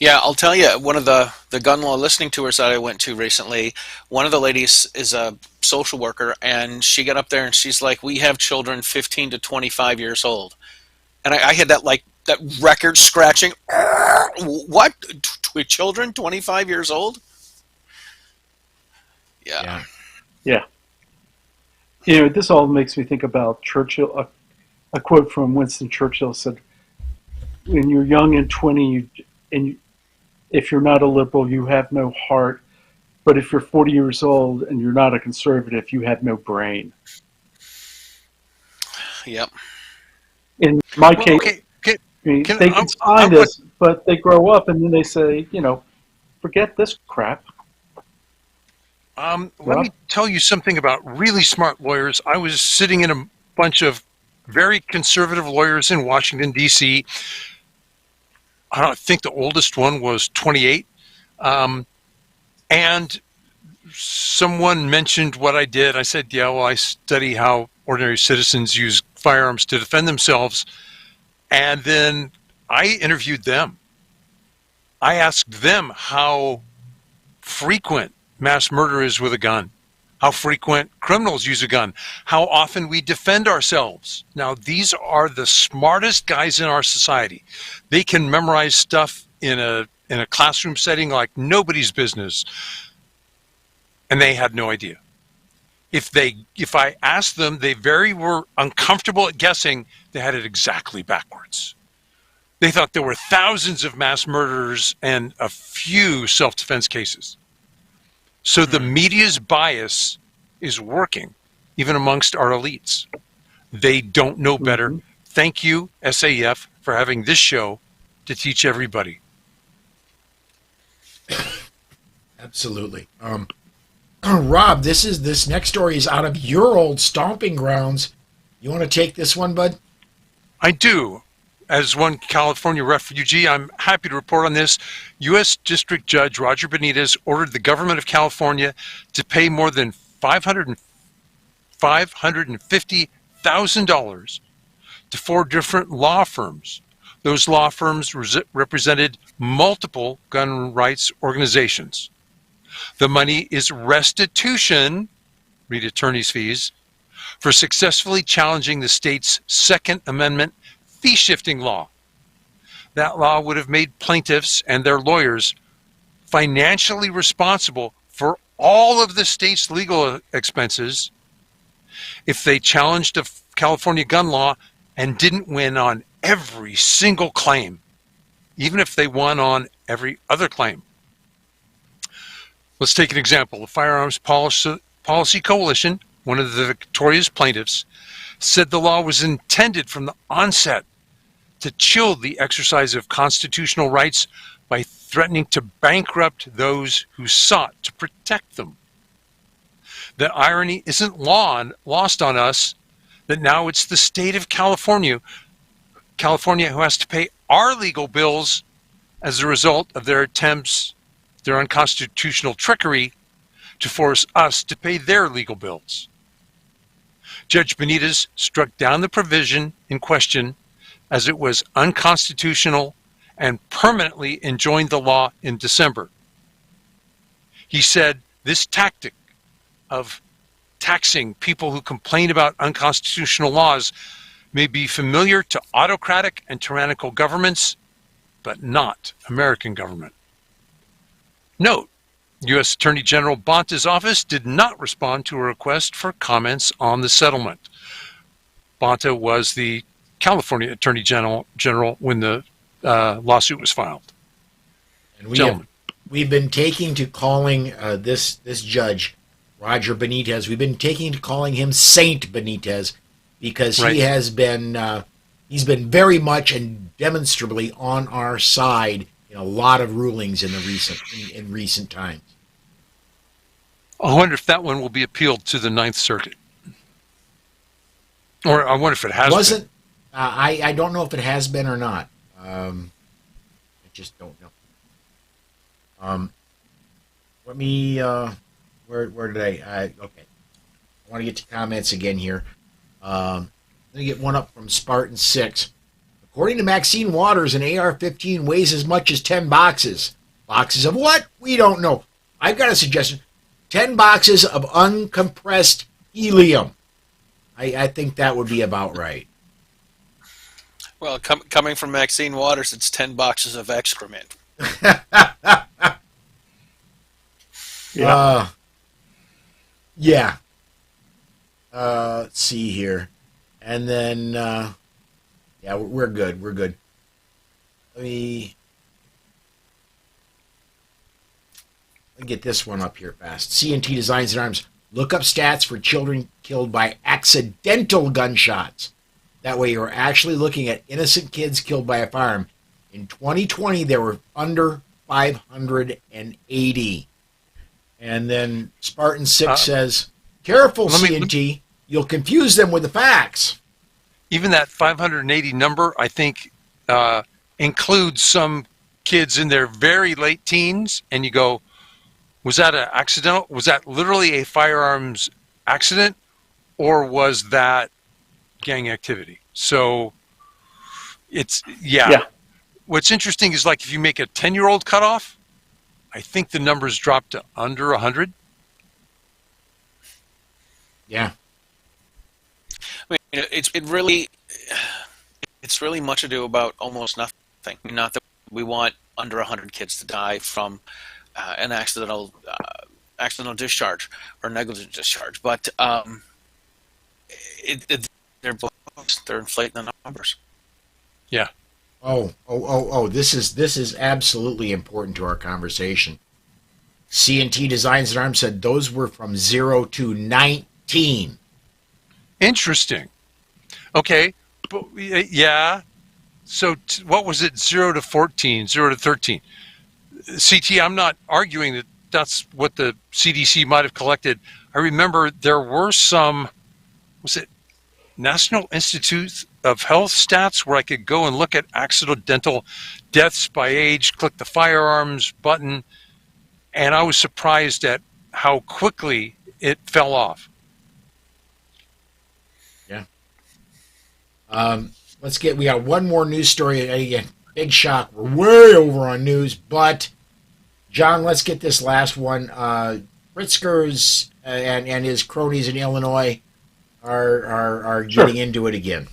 Yeah, I'll tell you, one of the gun law listening tours that I went to recently, one of the ladies is a social worker, and she got up there and she's like, we have children 15 to 25 years old. And I had that, like, that record scratching. What? Children 25 years old? Yeah. Yeah. You know, this all makes me think about Churchill. A quote from Winston Churchill said, when you're young and 20, if you're not a liberal, you have no heart. But if you're 40 years old and you're not a conservative, you have no brain. Yep. In my case, Okay. they can sign this, but they grow up and then they say, forget this crap. Let me tell you something about really smart lawyers. I was sitting in a bunch of very conservative lawyers in Washington, D.C. I think the oldest one was 28. And someone mentioned what I did. I said, yeah, well, I study how ordinary citizens use firearms to defend themselves. And then I interviewed them. I asked them how frequent mass murder is with a gun, how frequent criminals use a gun, how often we defend ourselves. Now, these are the smartest guys in our society. They can memorize stuff in a classroom setting like nobody's business, and they had no idea. If I asked them, they were uncomfortable at guessing. They had it exactly backwards. They thought there were thousands of mass murderers and a few self-defense cases. So the media's bias is working, even amongst our elites. They don't know better. Thank you, SAF, for having this show to teach everybody. Absolutely. Rob, this next story is out of your old stomping grounds. You want to take this one, bud? I do. As one California refugee, I'm happy to report on this. U.S. District Judge Roger Benitez ordered the government of California to pay more than $550,000 to 4 different law firms. Those law firms represented multiple gun rights organizations. The money is restitution, read attorney's fees, for successfully challenging the state's Second Amendment fee-shifting law. That law would have made plaintiffs and their lawyers financially responsible for all of the state's legal expenses if they challenged a California gun law and didn't win on every single claim, even if they won on every other claim. Let's take an example. The Firearms Policy Coalition, one of the victorious plaintiffs, said the law was intended from the onset to chill the exercise of constitutional rights by threatening to bankrupt those who sought to protect them. The irony isn't lost on us that now it's the state of California who has to pay our legal bills as a result of their attempts, their unconstitutional trickery, to force us to pay their legal bills. Judge Benitez struck down the provision in question as it was unconstitutional and permanently enjoined the law in December. He said this tactic of taxing people who complain about unconstitutional laws may be familiar to autocratic and tyrannical governments, but not American government. Note, U.S. Attorney General Bonta's office did not respond to a request for comments on the settlement. Bonta was the California Attorney General when the lawsuit was filed. And we've been taking to calling this judge, Roger Benitez, we've been taking to calling him Saint Benitez because he has been he's been very much and demonstrably on our side in a lot of rulings in recent times. I wonder if that one will be appealed to the Ninth Circuit. Or I wonder if it has been. I don't know if it has been or not. I just don't know. Let me, where did okay. I want to get to comments again here. Let me get one up from Spartan 6. The According to Maxine Waters, an AR-15 weighs as much as 10 boxes. Boxes of what? We don't know. I've got a suggestion. 10 boxes of uncompressed helium. I think that would be about right. Well, coming from Maxine Waters, it's 10 boxes of excrement. Yeah. Yeah. Let's see here. And then, yeah, we're good. We're good. Let me get this one up here fast. CNT Designs and Arms. Look up stats for children killed by accidental gunshots. That way you're actually looking at innocent kids killed by a firearm. In 2020, there were under 580. And then Spartan 6 says, careful, CNT. You'll confuse them with the facts. Even that 580 number, I think, includes some kids in their very late teens. And you go, was that an accidental? Was that literally a firearms accident? Or was that gang activity? So it's, yeah. What's interesting is, like, if you make a 10-year-old cutoff, I think the numbers drop to under 100. Yeah. I mean, it's really much ado about almost nothing. Not that we want under 100 kids to die from an accidental discharge or negligent discharge, but they're inflating the numbers. Yeah. This is absolutely important to our conversation. CNT Designs and Arms said those were from 0 to 19. Interesting. Okay. But, yeah. So what was it? 0 to 14, 0 to 13. CT, I'm not arguing that that's what the CDC might have collected. I remember there were some, was it National Institute of Health stats where I could go and look at accidental deaths by age, click the firearms button, and I was surprised at how quickly it fell off. Yeah. We got one more news story. Again, big shock. We're way over on news, but John, let's get this last one. Pritzker's and his cronies in Illinois are getting into it again.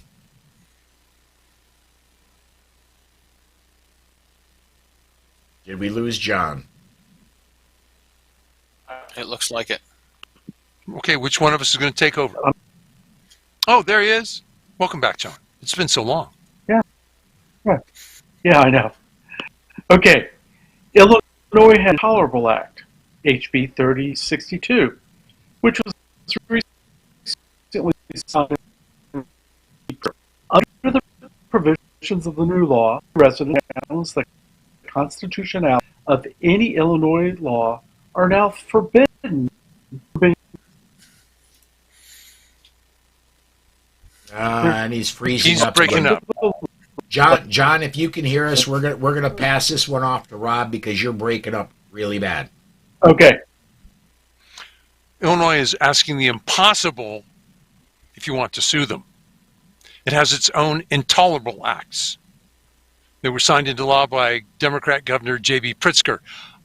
Did we lose John? It looks like it. Okay, which one of us is going to take over? Oh, there he is. Welcome back, John. It's been so long. Yeah, I know. Okay, Illinois had a Tolerable Act, HB 3062, which was recently signed. Under the provisions of the new law, residents challenge the constitutionality of any Illinois law are now forbidden. And he's freezing He's up. Breaking up. John, if you can hear us, we're gonna pass this one off to Rob because you're breaking up really bad. Okay. Illinois is asking the impossible if you want to sue them. It has its own intolerable acts. They were signed into law by Democrat Governor J.B. Pritzker.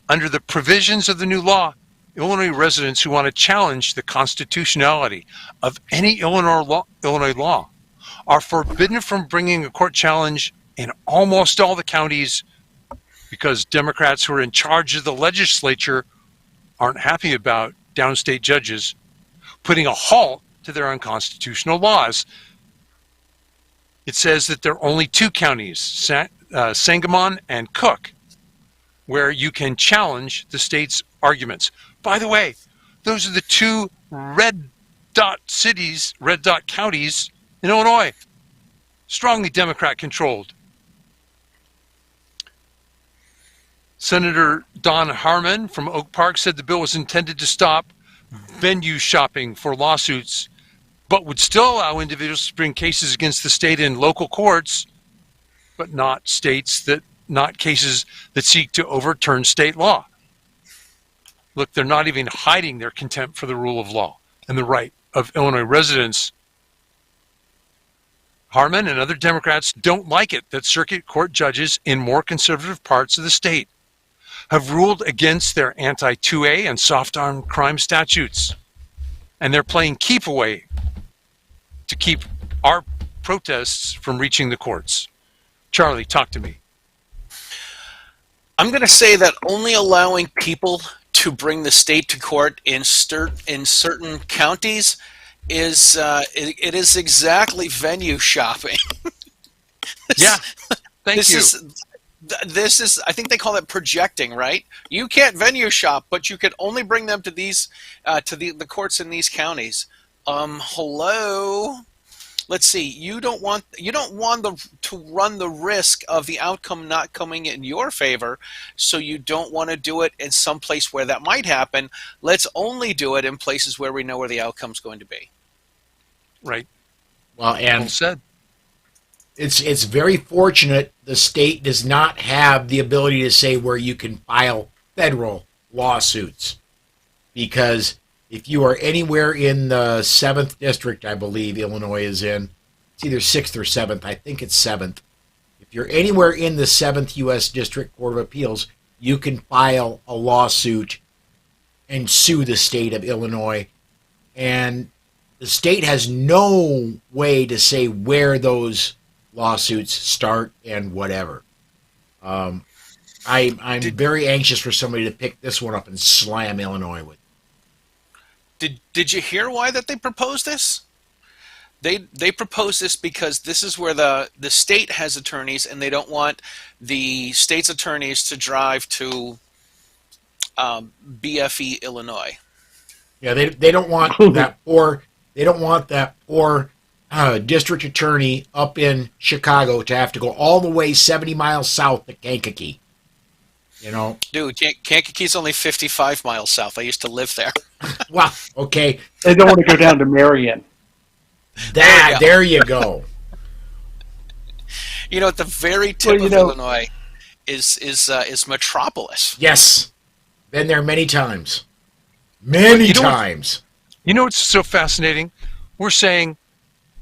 Under the provisions of the new law, Illinois residents who want to challenge the constitutionality of any Illinois law are forbidden from bringing a court challenge in almost all the counties because Democrats who are in charge of the legislature aren't happy about downstate judges putting a halt to their unconstitutional laws. It says that there are only two counties, Sangamon and Cook, where you can challenge the state's arguments. By the way, those are the two red dot cities, red dot counties in Illinois, strongly Democrat controlled. Senator Don Harmon from Oak Park said the bill was intended to stop venue shopping for lawsuits, but would still allow individuals to bring cases against the state in local courts, but not cases that seek to overturn state law. Look, they're not even hiding their contempt for the rule of law and the right of Illinois residents Harman and other Democrats don't like it that circuit court judges in more conservative parts of the state have ruled against their anti-2A and soft arm crime statutes. And they're playing keep away to keep our protests from reaching the courts. Charlie, talk to me. I'm going to say that only allowing people to bring the state to court in certain counties is it is exactly venue shopping. Yeah, thank you. This is I think they call it projecting, right? You can't venue shop, but you can only bring them to these to the courts in these counties. Hello. Let's see. You don't want to run the risk of the outcome not coming in your favor, so you don't want to do it in some place where that might happen. Let's only do it in places where we know where the outcome's going to be. Right. Well, and well said. It's very fortunate the state does not have the ability to say where you can file federal lawsuits, because if you are anywhere in the 7th district, I believe Illinois is in, it's either 6th or 7th, I think it's 7th. If you're anywhere in the 7th U.S. District Court of Appeals, you can file a lawsuit and sue the state of Illinois. And the state has no way to say where those lawsuits start and whatever. I'm very anxious for somebody to pick this one up and slam Illinois with. Did you hear why that they proposed this? They proposed this because this is where the state has attorneys, and they don't want the state's attorneys to drive to BFE, Illinois. Yeah, they don't want that poor district attorney up in Chicago to have to go all the way 70 miles south to Kankakee. You know, dude, Kankakee's only 55 miles south. I used to live there. Well, okay. They don't want to go down to Marion. There you go. You know, at the very tip of Illinois is Metropolis. Yes, been there many times. Many times. You know what's so fascinating? We're saying,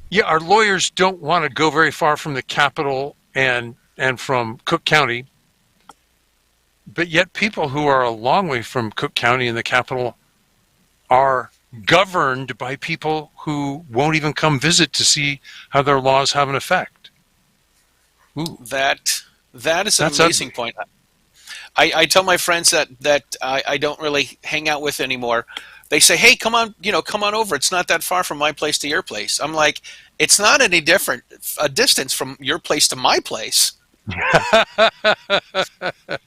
yeah, our lawyers don't want to go very far from the capital and from Cook County. But yet people who are a long way from Cook County and the capital are governed by people who won't even come visit to see how their laws have an effect. Ooh. That is an amazing point. I tell my friends that I don't really hang out with anymore. They say, "Hey, come on over. It's not that far from my place to your place." I'm like, "It's not any different a distance from your place to my place."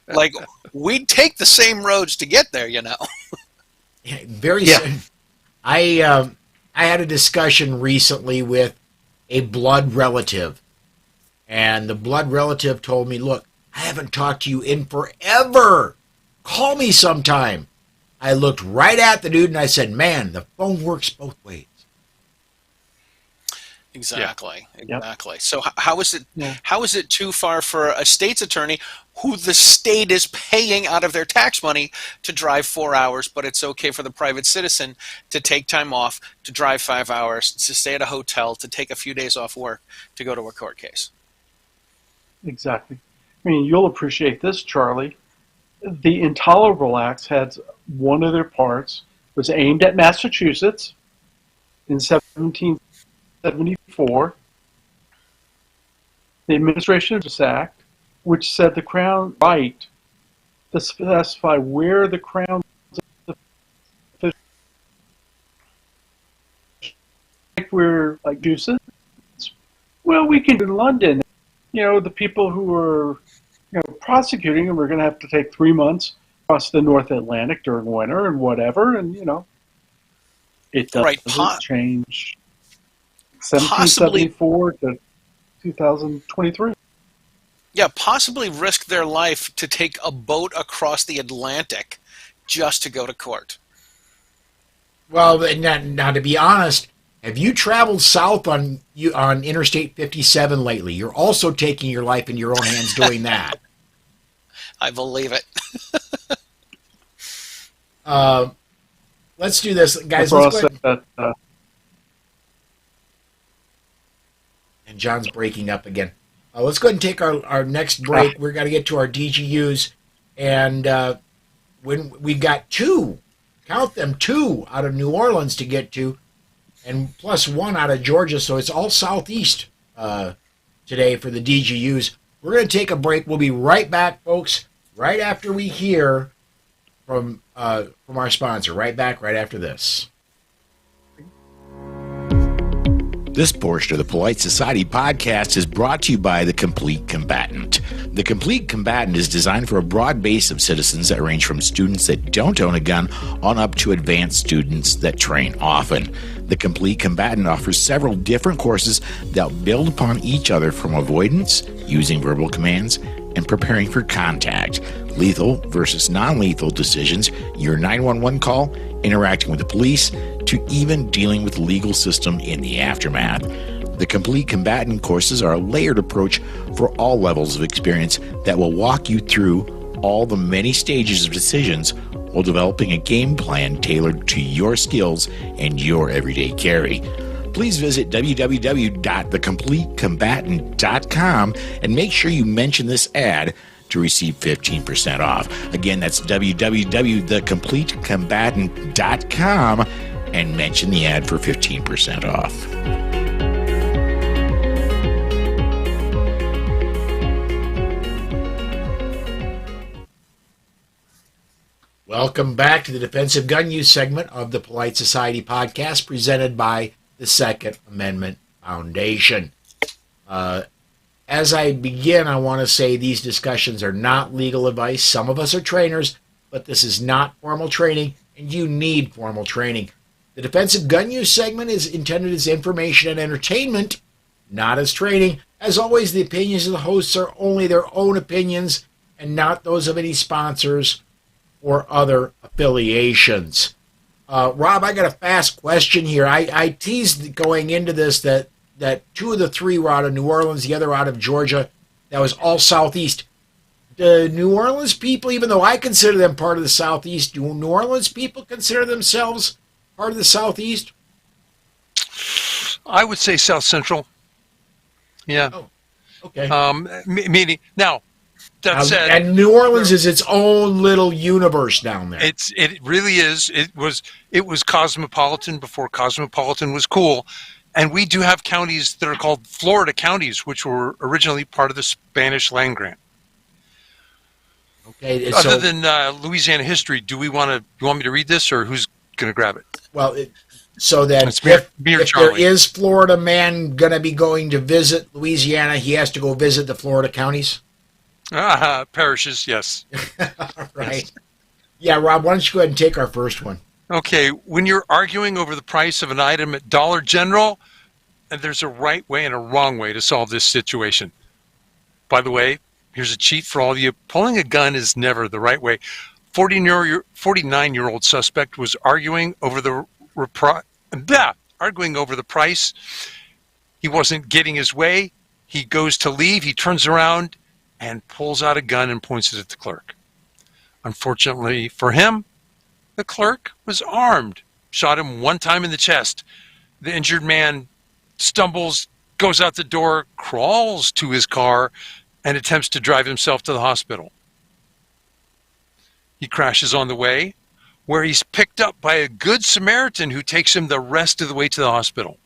Like, we'd take the same roads to get there, you know. I had a discussion recently with a blood relative, and the blood relative told me, "Look, I haven't talked to you in forever. Call me sometime." I looked right at the dude and I said, "Man, the phone works both ways." Exactly. Yeah. Exactly. So how is it? Yeah. How is it too far for a state's attorney who the state is paying out of their tax money to drive 4 hours, but it's okay for the private citizen to take time off, to drive 5 hours, to stay at a hotel, to take a few days off work, to go to a court case? Exactly. I mean, you'll appreciate this, Charlie. The Intolerable Acts had one of their parts was aimed at Massachusetts in 1774. The Administration of Justice Act, which said the Crown right to specify where the Crown's officials, we're like Massachusetts. Well, we can do London. You know, the people who are prosecuting them are going to have to take 3 months across the North Atlantic during winter and whatever, and it doesn't change. 1774 to 2023. Yeah, possibly risk their life to take a boat across the Atlantic just to go to court. Well, now to be honest, have you traveled south on Interstate 57 lately? You're also taking your life in your own hands doing that. I believe it. Let's do this, guys. Let's go ahead. And John's breaking up again. Let's go ahead and take our next break. We're going to get to our DGUs. And when we've got two, count them, two out of New Orleans to get to, and plus one out of Georgia. So it's all Southeast today for the DGUs. We're going to take a break. We'll be right back, folks, right after we hear from our sponsor. Right back right after this. This portion of the Polite Society podcast is brought to you by The Complete Combatant. The Complete Combatant is designed for a broad base of citizens that range from students that don't own a gun on up to advanced students that train often. The Complete Combatant offers several different courses that build upon each other, from avoidance, using verbal commands, and preparing for contact, lethal versus non-lethal decisions, your 911 call, interacting with the police, to even dealing with the legal system in the aftermath. The Complete Combatant courses are a layered approach for all levels of experience that will walk you through all the many stages of decisions while developing a game plan tailored to your skills and your everyday carry. Please visit www.thecompletecombatant.com and make sure you mention this ad to receive 15% off. Again, that's www.thecompletecombatant.com and mention the ad for 15% off. Welcome back to the Defensive Gun Use segment of the Polite Society podcast, presented by the Second Amendment Foundation. As I begin, I want to say these discussions are not legal advice. Some of us are trainers, but this is not formal training, and you need formal training. The Defensive Gun Use segment is intended as information and entertainment, not as training. As always, the opinions of the hosts are only their own opinions and not those of any sponsors or other affiliations. Rob, I got a fast question here. I teased going into this that two of the three were out of New Orleans, the other out of Georgia. That was all Southeast. The New Orleans people, even though I consider them part of the Southeast, do New Orleans people consider themselves part of the Southeast? I would say South Central. Yeah. Oh, okay. Meaning, now, that said, and New Orleans is its own little universe down there. It really is. It was cosmopolitan before cosmopolitan was cool. And we do have counties that are called Florida counties, which were originally part of the Spanish land grant. Okay. Other than Louisiana history, you want me to read this, or who's going to grab it? Well, so that if there is Florida man going to be going to visit Louisiana, he has to go visit the Florida counties? Parishes, yes. Right. Yes. Yeah, Rob, why don't you go ahead and take our first one? Okay, when you're arguing over the price of an item at Dollar General, and there's a right way and a wrong way to solve this situation. By the way, here's a cheat for all of you. Pulling a gun is never the right way. 49-year-old suspect was arguing over the price. He wasn't getting his way. He goes to leave. He turns around and pulls out a gun and points it at the clerk. Unfortunately for him, the clerk was armed, shot him one time in the chest. The injured man stumbles, goes out the door, crawls to his car, and attempts to drive himself to the hospital. He crashes on the way, where he's picked up by a good Samaritan who takes him the rest of the way to the hospital.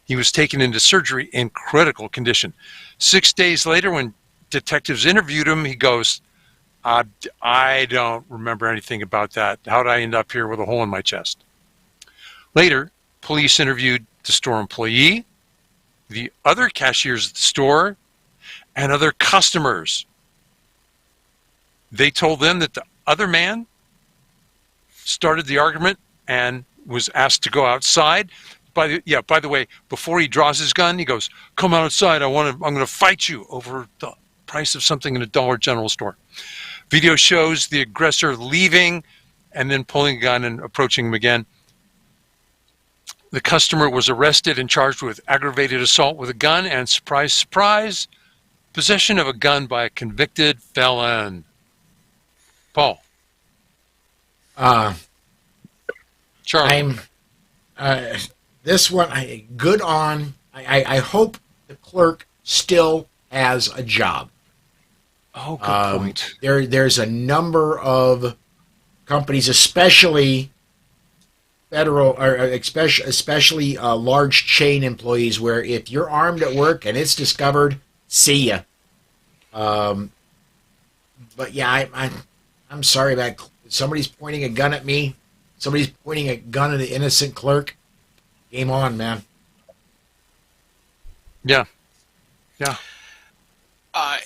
He was taken into surgery in critical condition. 6 days later, when detectives interviewed him, he goes, I don't remember anything about that. How did I end up here with a hole in my chest? Later, police interviewed the store employee, the other cashiers at the store, and other customers. They told them that the other man started the argument and was asked to go outside. By the way, before he draws his gun, he goes, "Come outside. I'm going to fight you over the price of something in a Dollar General store." Video shows the aggressor leaving and then pulling a gun and approaching him again. The customer was arrested and charged with aggravated assault with a gun and, surprise, surprise, possession of a gun by a convicted felon. Paul. Charlie. This one, good on. I hope the clerk still has a job. Oh, good point. There's a number of companies, especially federal or especially large chain employees, where if you're armed at work and it's discovered, see ya. But yeah, I'm sorry that somebody's pointing a gun at me. Somebody's pointing a gun at an innocent clerk. Game on, man. Yeah.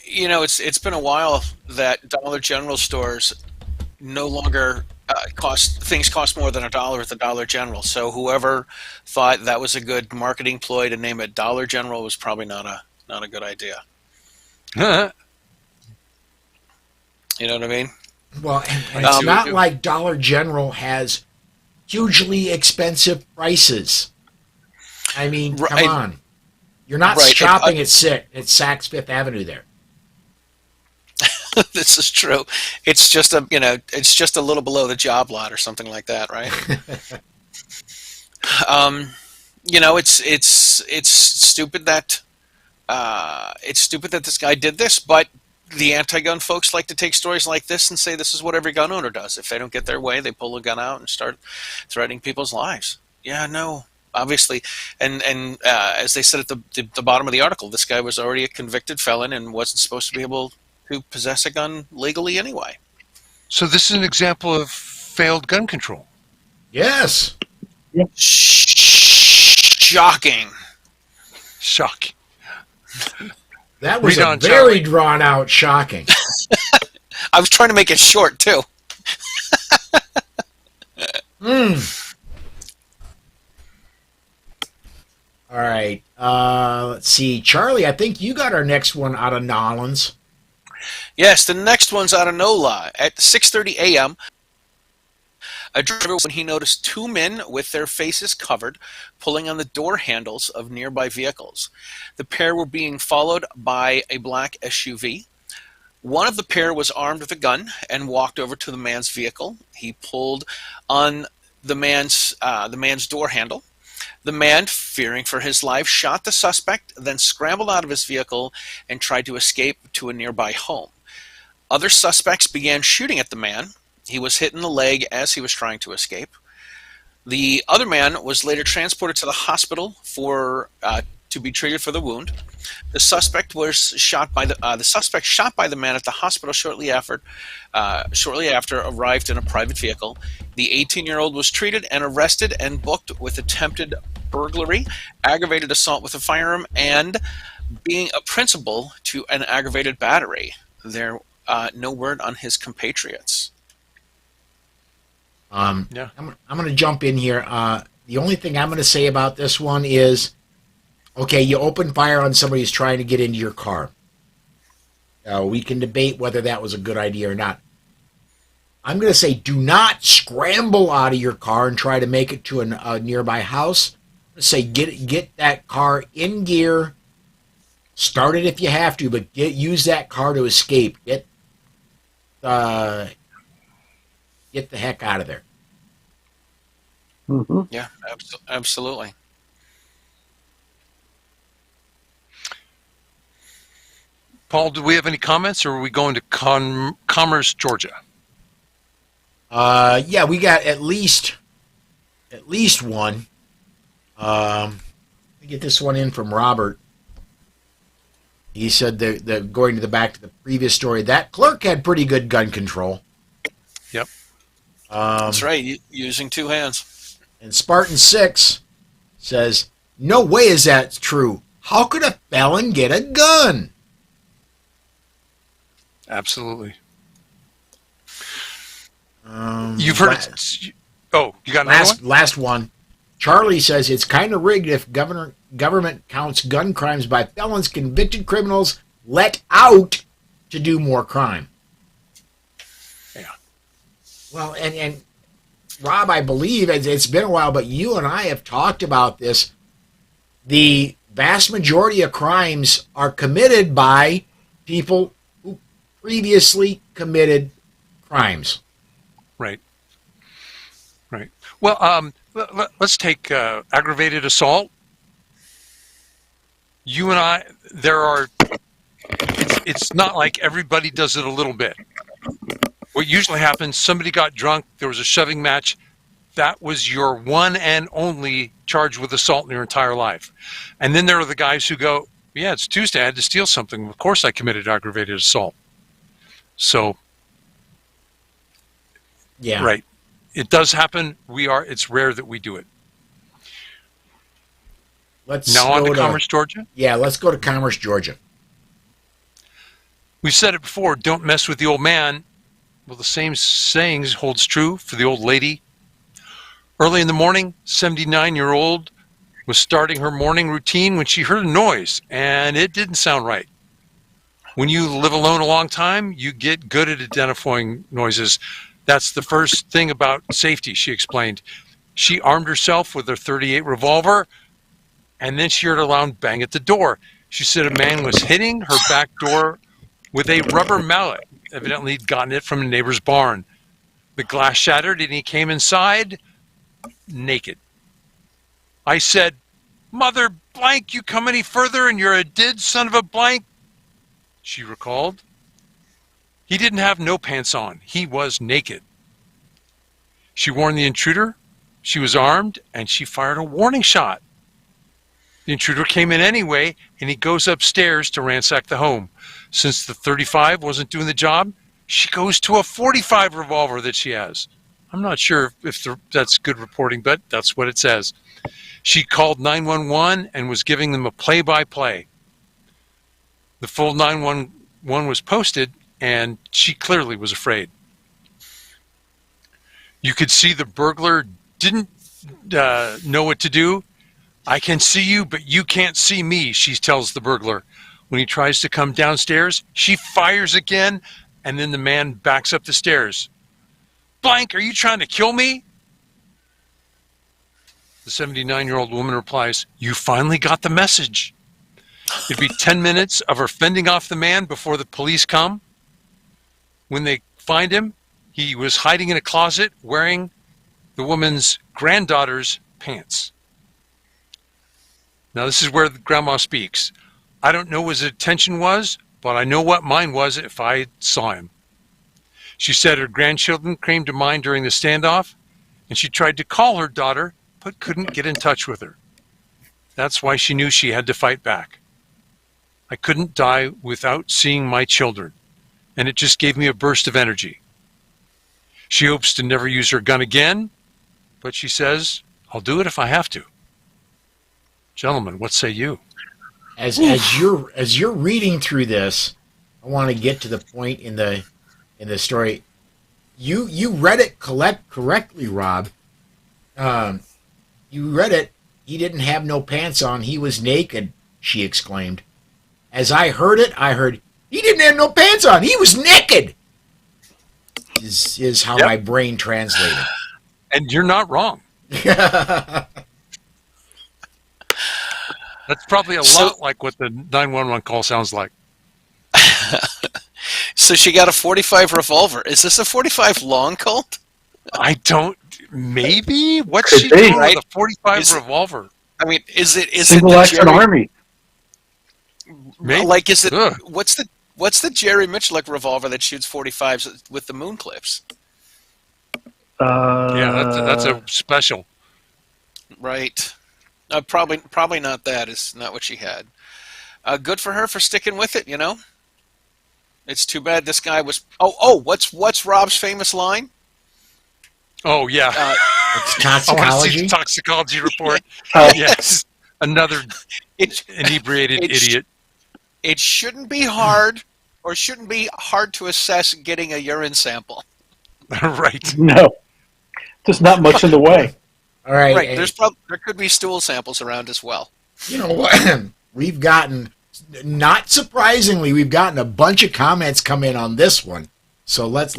It's been a while that Dollar General stores no longer cost more than $1 at the Dollar General. So whoever thought that was a good marketing ploy to name it Dollar General was probably not a good idea. You know what I mean? Well, and it's not like Dollar General has hugely expensive prices. I mean, come on. You're not shopping at Saks Fifth Avenue there. This is true. It's just a little below the job lot or something like that, right? It's stupid that this guy did this, but the anti-gun folks like to take stories like this and say this is what every gun owner does. If they don't get their way, they pull a gun out and start threatening people's lives. Yeah, no, obviously. And as they said at the bottom of the article, this guy was already a convicted felon and wasn't supposed to be able to possess a gun legally anyway. So this is an example of failed gun control. Yes. Shocking. That was a very drawn out shocking. I was trying to make it short too. All right. Let's see. Charlie, I think you got our next one out of Nolans. Yes, the next one's out of NOLA. At 6:30 a.m., a driver, when he noticed two men with their faces covered, pulling on the door handles of nearby vehicles. The pair were being followed by a black SUV. One of the pair was armed with a gun and walked over to the man's vehicle. He pulled on the man's door handle. The man, fearing for his life, shot the suspect, then scrambled out of his vehicle and tried to escape to a nearby home. Other suspects began shooting at the man. He was hit in the leg as he was trying to escape. The other man was later transported to the hospital to be treated for the wound. The suspect was shot by the suspect shot by the man at the hospital shortly after arrived in a private vehicle. The 18-year-old was treated and arrested and booked with attempted burglary, aggravated assault with a firearm, and being a principal to an aggravated battery. There no word on his compatriots. I'm going to jump in here. The only thing I'm going to say about this one is, okay, you open fire on somebody who's trying to get into your car. We can debate whether that was a good idea or not. I'm going to say do not scramble out of your car and try to make it to a nearby house. I'm going to say get that car in gear, start it if you have to, but use that car to escape. Get the heck out of there. Mm-hmm. Yeah, absolutely. Paul, do we have any comments, or are we going to Commerce, Georgia? Yeah, we got at least one. Let me get this one in from Robert. He said that going back to the previous story, that clerk had pretty good gun control. Yep. That's right, using two hands. And Spartan 6 says, no way is that true. How could a felon get a gun? Absolutely. You've heard it. Oh, you got another one? Last one. Charlie says it's kind of rigged if government counts gun crimes by felons, convicted criminals let out to do more crime. Yeah. Well, and Rob, I believe it's been a while, but you and I have talked about this. The vast majority of crimes are committed by people who previously committed crimes. Right. Well, let's take aggravated assault. you and I, it's not like everybody does it a little bit. What usually happens, somebody got drunk, there was a shoving match, that was your one and only charge with assault in your entire life. And then there are the guys who go, yeah, it's Tuesday, I had to steal something. Of course I committed aggravated assault. So, Yeah. right. It does happen. It's rare that we do it. Let's Now on go to Commerce, Georgia. Yeah, let's go to Commerce, Georgia. We've said it before, don't mess with the old man. Well, the same sayings holds true for the old lady. Early in the morning, 79-year-old was starting her morning routine when she heard a noise, and it didn't sound right. When you live alone a long time, you get good at identifying noises. That's the first thing about safety, she explained. She armed herself with her .38 revolver, and then she heard a loud bang at the door. She said a man was hitting her back door with a rubber mallet. Evidently, he'd gotten it from a neighbor's barn. The glass shattered, and he came inside naked. I said, "Mother blank, you come any further and you're a did son of a blank," she recalled. He didn't have no pants on. He was naked. She warned the intruder. She was armed, and she fired a warning shot. The intruder came in anyway, and he goes upstairs to ransack the home. Since the .35 wasn't doing the job, she goes to a .45 revolver that she has. I'm not sure if that's good reporting, but that's what it says. She called 911 and was giving them a play-by-play. The full 911 was posted, and she clearly was afraid. You could see the burglar didn't know what to do. "I can see you, but you can't see me," she tells the burglar. When he tries to come downstairs, she fires again, and then the man backs up the stairs. "Blank, are you trying to kill me?" The 79-year-old woman replies, "You finally got the message." It'd be 10 minutes of her fending off the man before the police come. When they find him, he was hiding in a closet wearing the woman's granddaughter's pants. Now, this is where the grandma speaks. "I don't know what his intention was, but I know what mine was if I saw him." She said her grandchildren came to mind during the standoff, and she tried to call her daughter, but couldn't get in touch with her. That's why she knew she had to fight back. "I couldn't die without seeing my children, and it just gave me a burst of energy." She hopes to never use her gun again, but she says, "I'll do it if I have to." Gentlemen, what say you? As you're reading through this, I want to get to the point in the story. You read it correctly, Rob. You read it. "He didn't have no pants on. He was naked," she exclaimed. As I heard it, I heard, "He didn't have no pants on. He was naked." Is how my brain translated. And you're not wrong. That's probably a lot like what the 911 call sounds like. So she got a .45 revolver. Is this a .45 long Colt? I don't. Maybe. What's Could she be, doing right? with a .45 revolver? I mean, is it Single action army. Maybe. Like, is it? Ugh. What's the Jerry Mitchell revolver that shoots .45s with the moon clips? Yeah, that's a special. Right. Probably not that. Is not what she had. Good for her for sticking with it. You know. It's too bad this guy was. What's Rob's famous line? Oh yeah. It's I want to see toxicology. the toxicology report. Yes. Another inebriated idiot. It shouldn't be hard, or shouldn't be hard to assess getting a urine sample. Right. No, there's not much in the way. All right. Right. There could be stool samples around as well. You know what? We've gotten, not surprisingly, we've gotten a bunch of comments come in on this one. So let's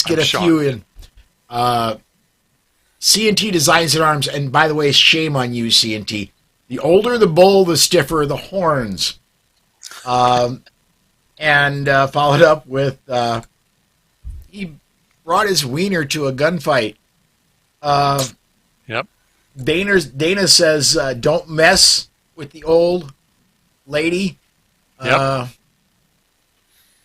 get a few in. C&T Designs and Arms, and by the way, shame on you, C&T. The older the bull, the stiffer the horns. And followed up with, he brought his wiener to a gunfight. Yep. Dana says, don't mess with the old. lady. Yep.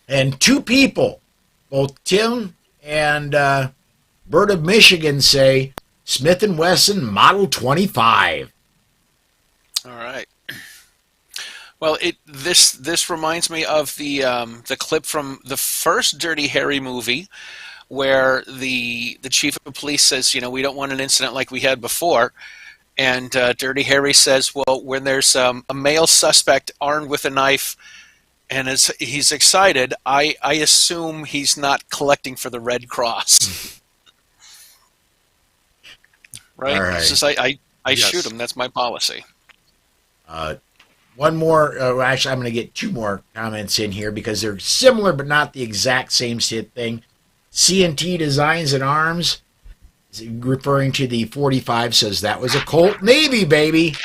And two people, both Tim and Bert of Michigan, say Smith & Wesson Model 25. All right. Well, this reminds me of the clip from the first Dirty Harry movie, where the chief of police says, we don't want an incident like we had before, and Dirty Harry says, well, when there's a male suspect armed with a knife, and as he's excited, I assume he's not collecting for the Red Cross, right? All right. It's just I Yes. shoot him. That's my policy. One more, actually, I'm going to get two more comments in here because they're similar but not the exact same thing. C&T Designs and Arms, referring to the 45, says that was a Colt Navy, baby.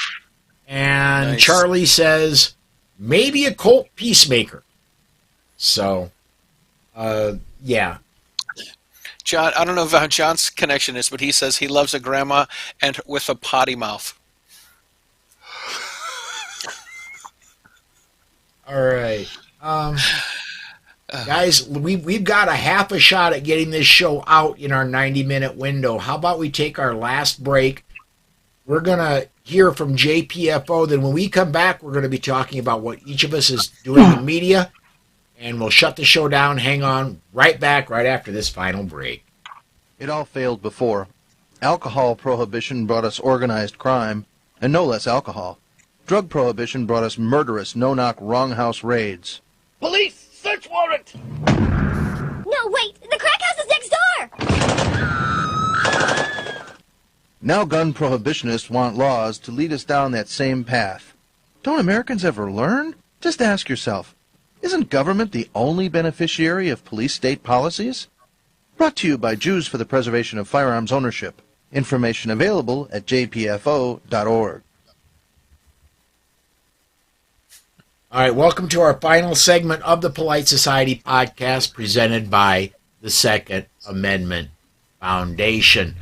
And Nice. Charlie says maybe a Colt Peacemaker. So, yeah. John, I don't know how John's connection is, but he says he loves a grandma and with a potty mouth. All right. Guys, we've got a half a shot at getting this show out in our 90-minute window. How about we take our last break? We're going to hear from JPFO. Then when we come back, we're going to be talking about what each of us is doing in media. And we'll shut the show down. Hang on. Right back right after this final break. It all failed before. Alcohol prohibition brought us organized crime, and no less alcohol. Drug prohibition brought us murderous, no-knock, wrong house raids. Police! Search warrant! No, wait! The crack house is next door! Now gun prohibitionists want laws to lead us down that same path. Don't Americans ever learn? Just ask yourself, isn't government the only beneficiary of police-state policies? Brought to you by Jews for the Preservation of Firearms Ownership. Information available at jpfo.org. All right, welcome to our final segment of the Polite Society podcast presented by the Second Amendment Foundation.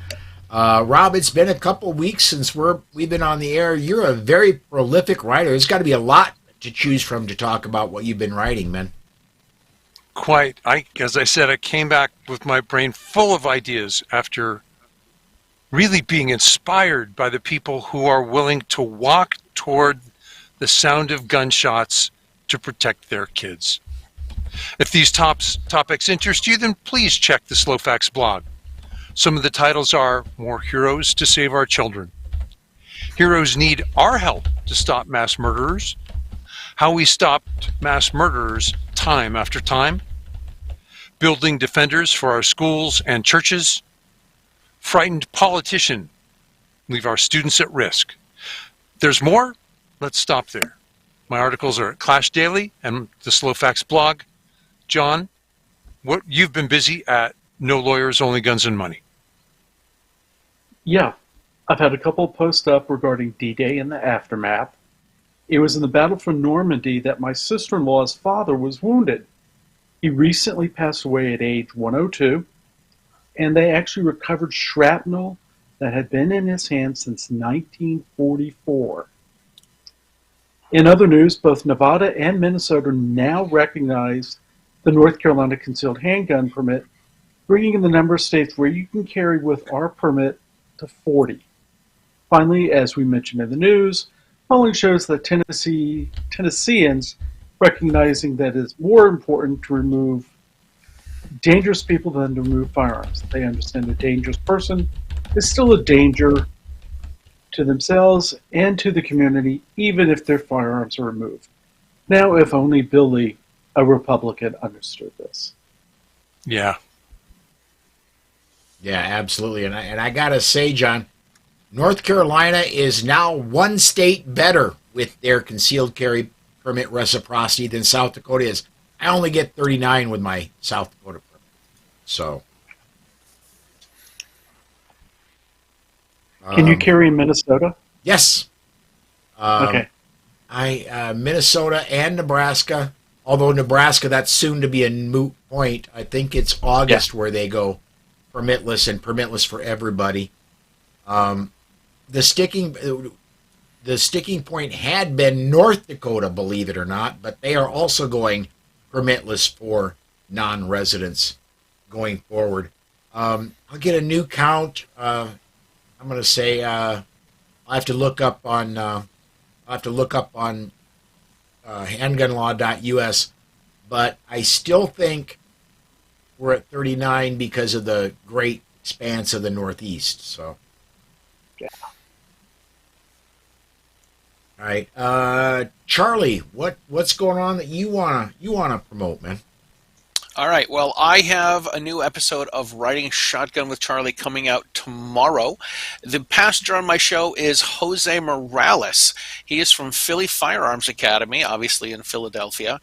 Rob, it's been a couple of weeks since we've been on the air. You're a very prolific writer. There's got to be a lot to choose from to talk about what you've been writing, man. Quite. As I said, I came back with my brain full of ideas after really being inspired by the people who are willing to walk toward the sound of gunshots to protect their kids. If these topics interest you, then please check the Slowfax blog. Some of the titles are More Heroes to Save Our Children, Heroes Need Our Help to Stop Mass Murderers, How We Stopped Mass Murderers Time After Time, Building Defenders for Our Schools and Churches, Frightened Politician, Leave Our Students at Risk. There's more. Let's stop there. My articles are at Clash Daily and the Slowfax blog. John, you've been busy at No Lawyers, Only Guns and Money. Yeah, I've had a couple of posts up regarding D-Day and the aftermath. It was in the Battle for Normandy that my sister-in-law's father was wounded. He recently passed away at age 102, and they actually recovered shrapnel that had been in his hand since 1944. In other news, both Nevada and Minnesota now recognize the North Carolina concealed handgun permit, bringing in the number of states where you can carry with our permit to 40. Finally, as we mentioned in the news, polling shows that Tennesseans recognizing that it's more important to remove dangerous people than to remove firearms. They understand a dangerous person is still a danger to themselves and to the community, even if their firearms are removed. Now, if only Billy, a Republican, understood this. Yeah. Yeah, absolutely. And I got to say, John, North Carolina is now one state better with their concealed carry permit reciprocity than South Dakota is. I only get 39 with my South Dakota permit. So. Can you carry in Minnesota? Yes. Okay. Minnesota and Nebraska, although Nebraska, that's soon to be a moot point. I think it's August where they go permitless and permitless for everybody. The the sticking point had been North Dakota, believe it or not, but they are also going permitless for non-residents going forward. I'll get a new count. I'm going to say I'll have to look up on handgunlaw.us, but I still think we're at 39 because of the great expanse of the Northeast. So, Yeah. all right, Charlie, what's going on that you wanna promote, man? All right. Well, I have a new episode of Riding Shotgun with Charlie coming out tomorrow. The passenger on my show is Jose Morales. He is from Philly Firearms Academy, obviously in Philadelphia.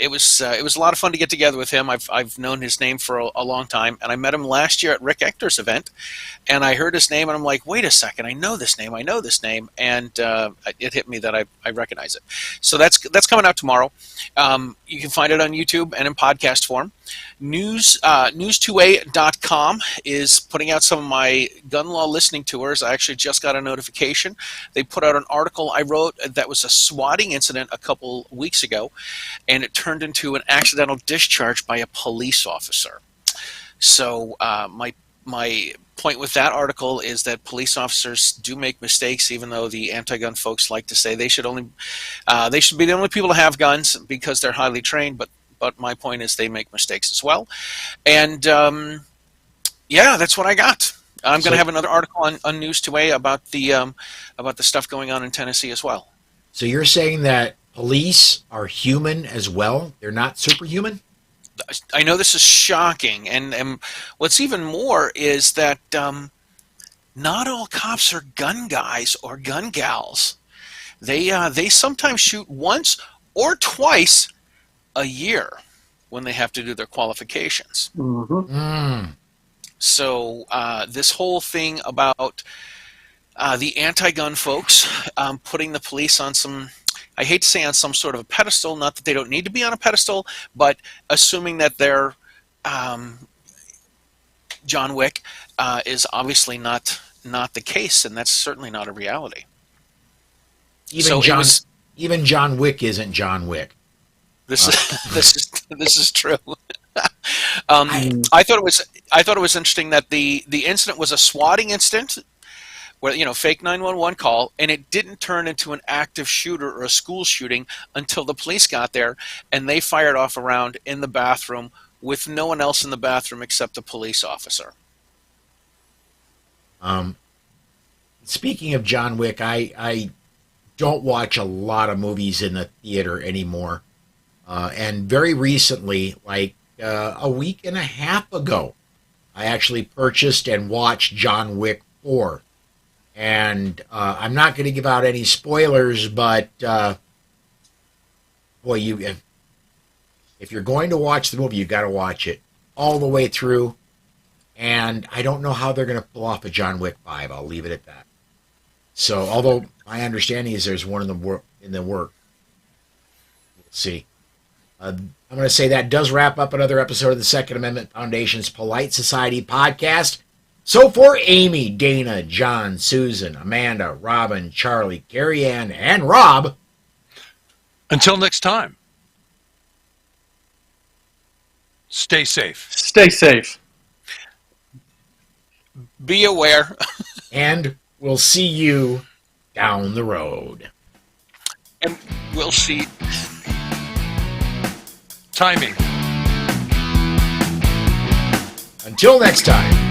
It was a lot of fun to get together with him. I've known his name for a long time, and I met him last year at Rick Ector's event. And I heard his name, and I'm like, wait a second, I know this name, and it hit me that I recognize it. So that's coming out tomorrow. You can find it on YouTube and in podcast form. News2a.com is putting out some of my gun law listening tours. I actually just got a notification. They put out an article I wrote that was a swatting incident a couple weeks ago, and it turned into an accidental discharge by a police officer. So my point with that article is that police officers do make mistakes, even though the anti-gun folks like to say they should be the only people to have guns because they're highly trained, but my point is they make mistakes as well. And that's what I got. I'm going to have another article on News2A about the stuff going on in Tennessee as well. So you're saying that police are human as well? They're not superhuman? I know this is shocking, and what's even more is that not all cops are gun guys or gun gals. They sometimes shoot once or twice a year when they have to do their qualifications. Mm-hmm. Mm. So this whole thing about the anti-gun folks putting the police on some, I hate to say on some sort of a pedestal, not that they don't need to be on a pedestal, but assuming that they're John Wick is obviously not the case, and that's certainly not a reality. Even John Wick isn't John Wick. This is true. I thought it was interesting that the incident was a swatting incident, where fake 911 call, and it didn't turn into an active shooter or a school shooting until the police got there, and they fired off a round in the bathroom with no one else in the bathroom except a police officer. Speaking of John Wick, I don't watch a lot of movies in the theater anymore. And very recently, like a week and a half ago, I actually purchased and watched John Wick 4. And I'm not going to give out any spoilers, but if you're going to watch the movie, you got to watch it all the way through. And I don't know how they're going to pull off a John Wick 5. I'll leave it at that. So, although my understanding is there's one in the work. We'll see. I'm going to say that does wrap up another episode of the Second Amendment Foundation's Polite Society podcast. So for Amy, Dana, John, Susan, Amanda, Robin, Charlie, Carrie Ann, and Rob, until next time, stay safe. Stay safe. Be aware. And we'll see you down the road. And we'll see. Timing. Until next time.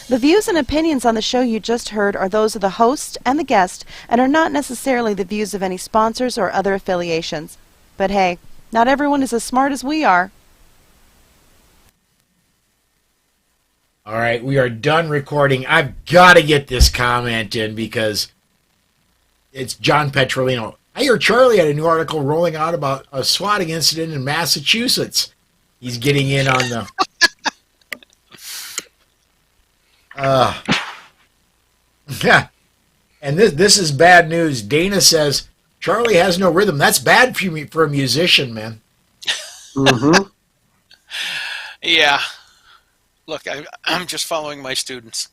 The views and opinions on the show you just heard are those of the host and the guest and are not necessarily the views of any sponsors or other affiliations. But hey, not everyone is as smart as we are. All right, we are done recording. I've got to get this comment in because it's John Petrolino. I hear Charlie had a new article rolling out about a swatting incident in Massachusetts. He's getting in on the... Yeah. And this is bad news. Dana says, Charlie has no rhythm. That's bad for a musician, man. Mm-hmm. Yeah. Look, I'm just following my students.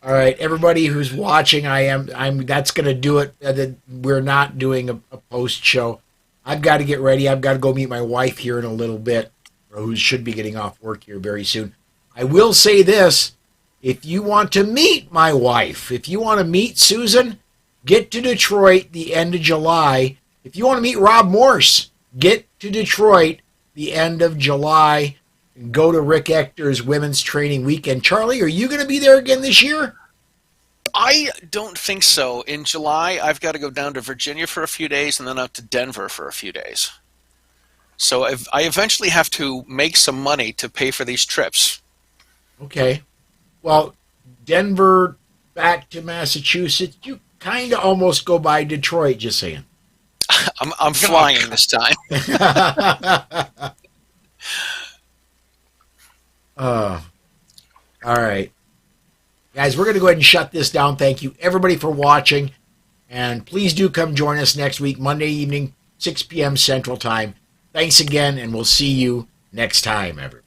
All right, everybody who's watching, that's going to do it. We're not doing a post show. I've got to get ready. I've got to go meet my wife here in a little bit, who should be getting off work here very soon. I will say this. If you want to meet my wife, if you want to meet Susan, get to Detroit the end of July. If you want to meet Rob Morse, get to Detroit the end of July. Go to Rick Ector's Women's Training Weekend. Charlie, are you going to be there again this year? I don't think so. In July, I've got to go down to Virginia for a few days and then out to Denver for a few days. So I eventually have to make some money to pay for these trips. Okay. Well, Denver back to Massachusetts, you kind of almost go by Detroit, just saying. I'm flying this time. All right. Guys, we're going to go ahead and shut this down. Thank you, everybody, for watching. And please do come join us next week, Monday evening, 6 p.m. Central Time. Thanks again, and we'll see you next time, everybody.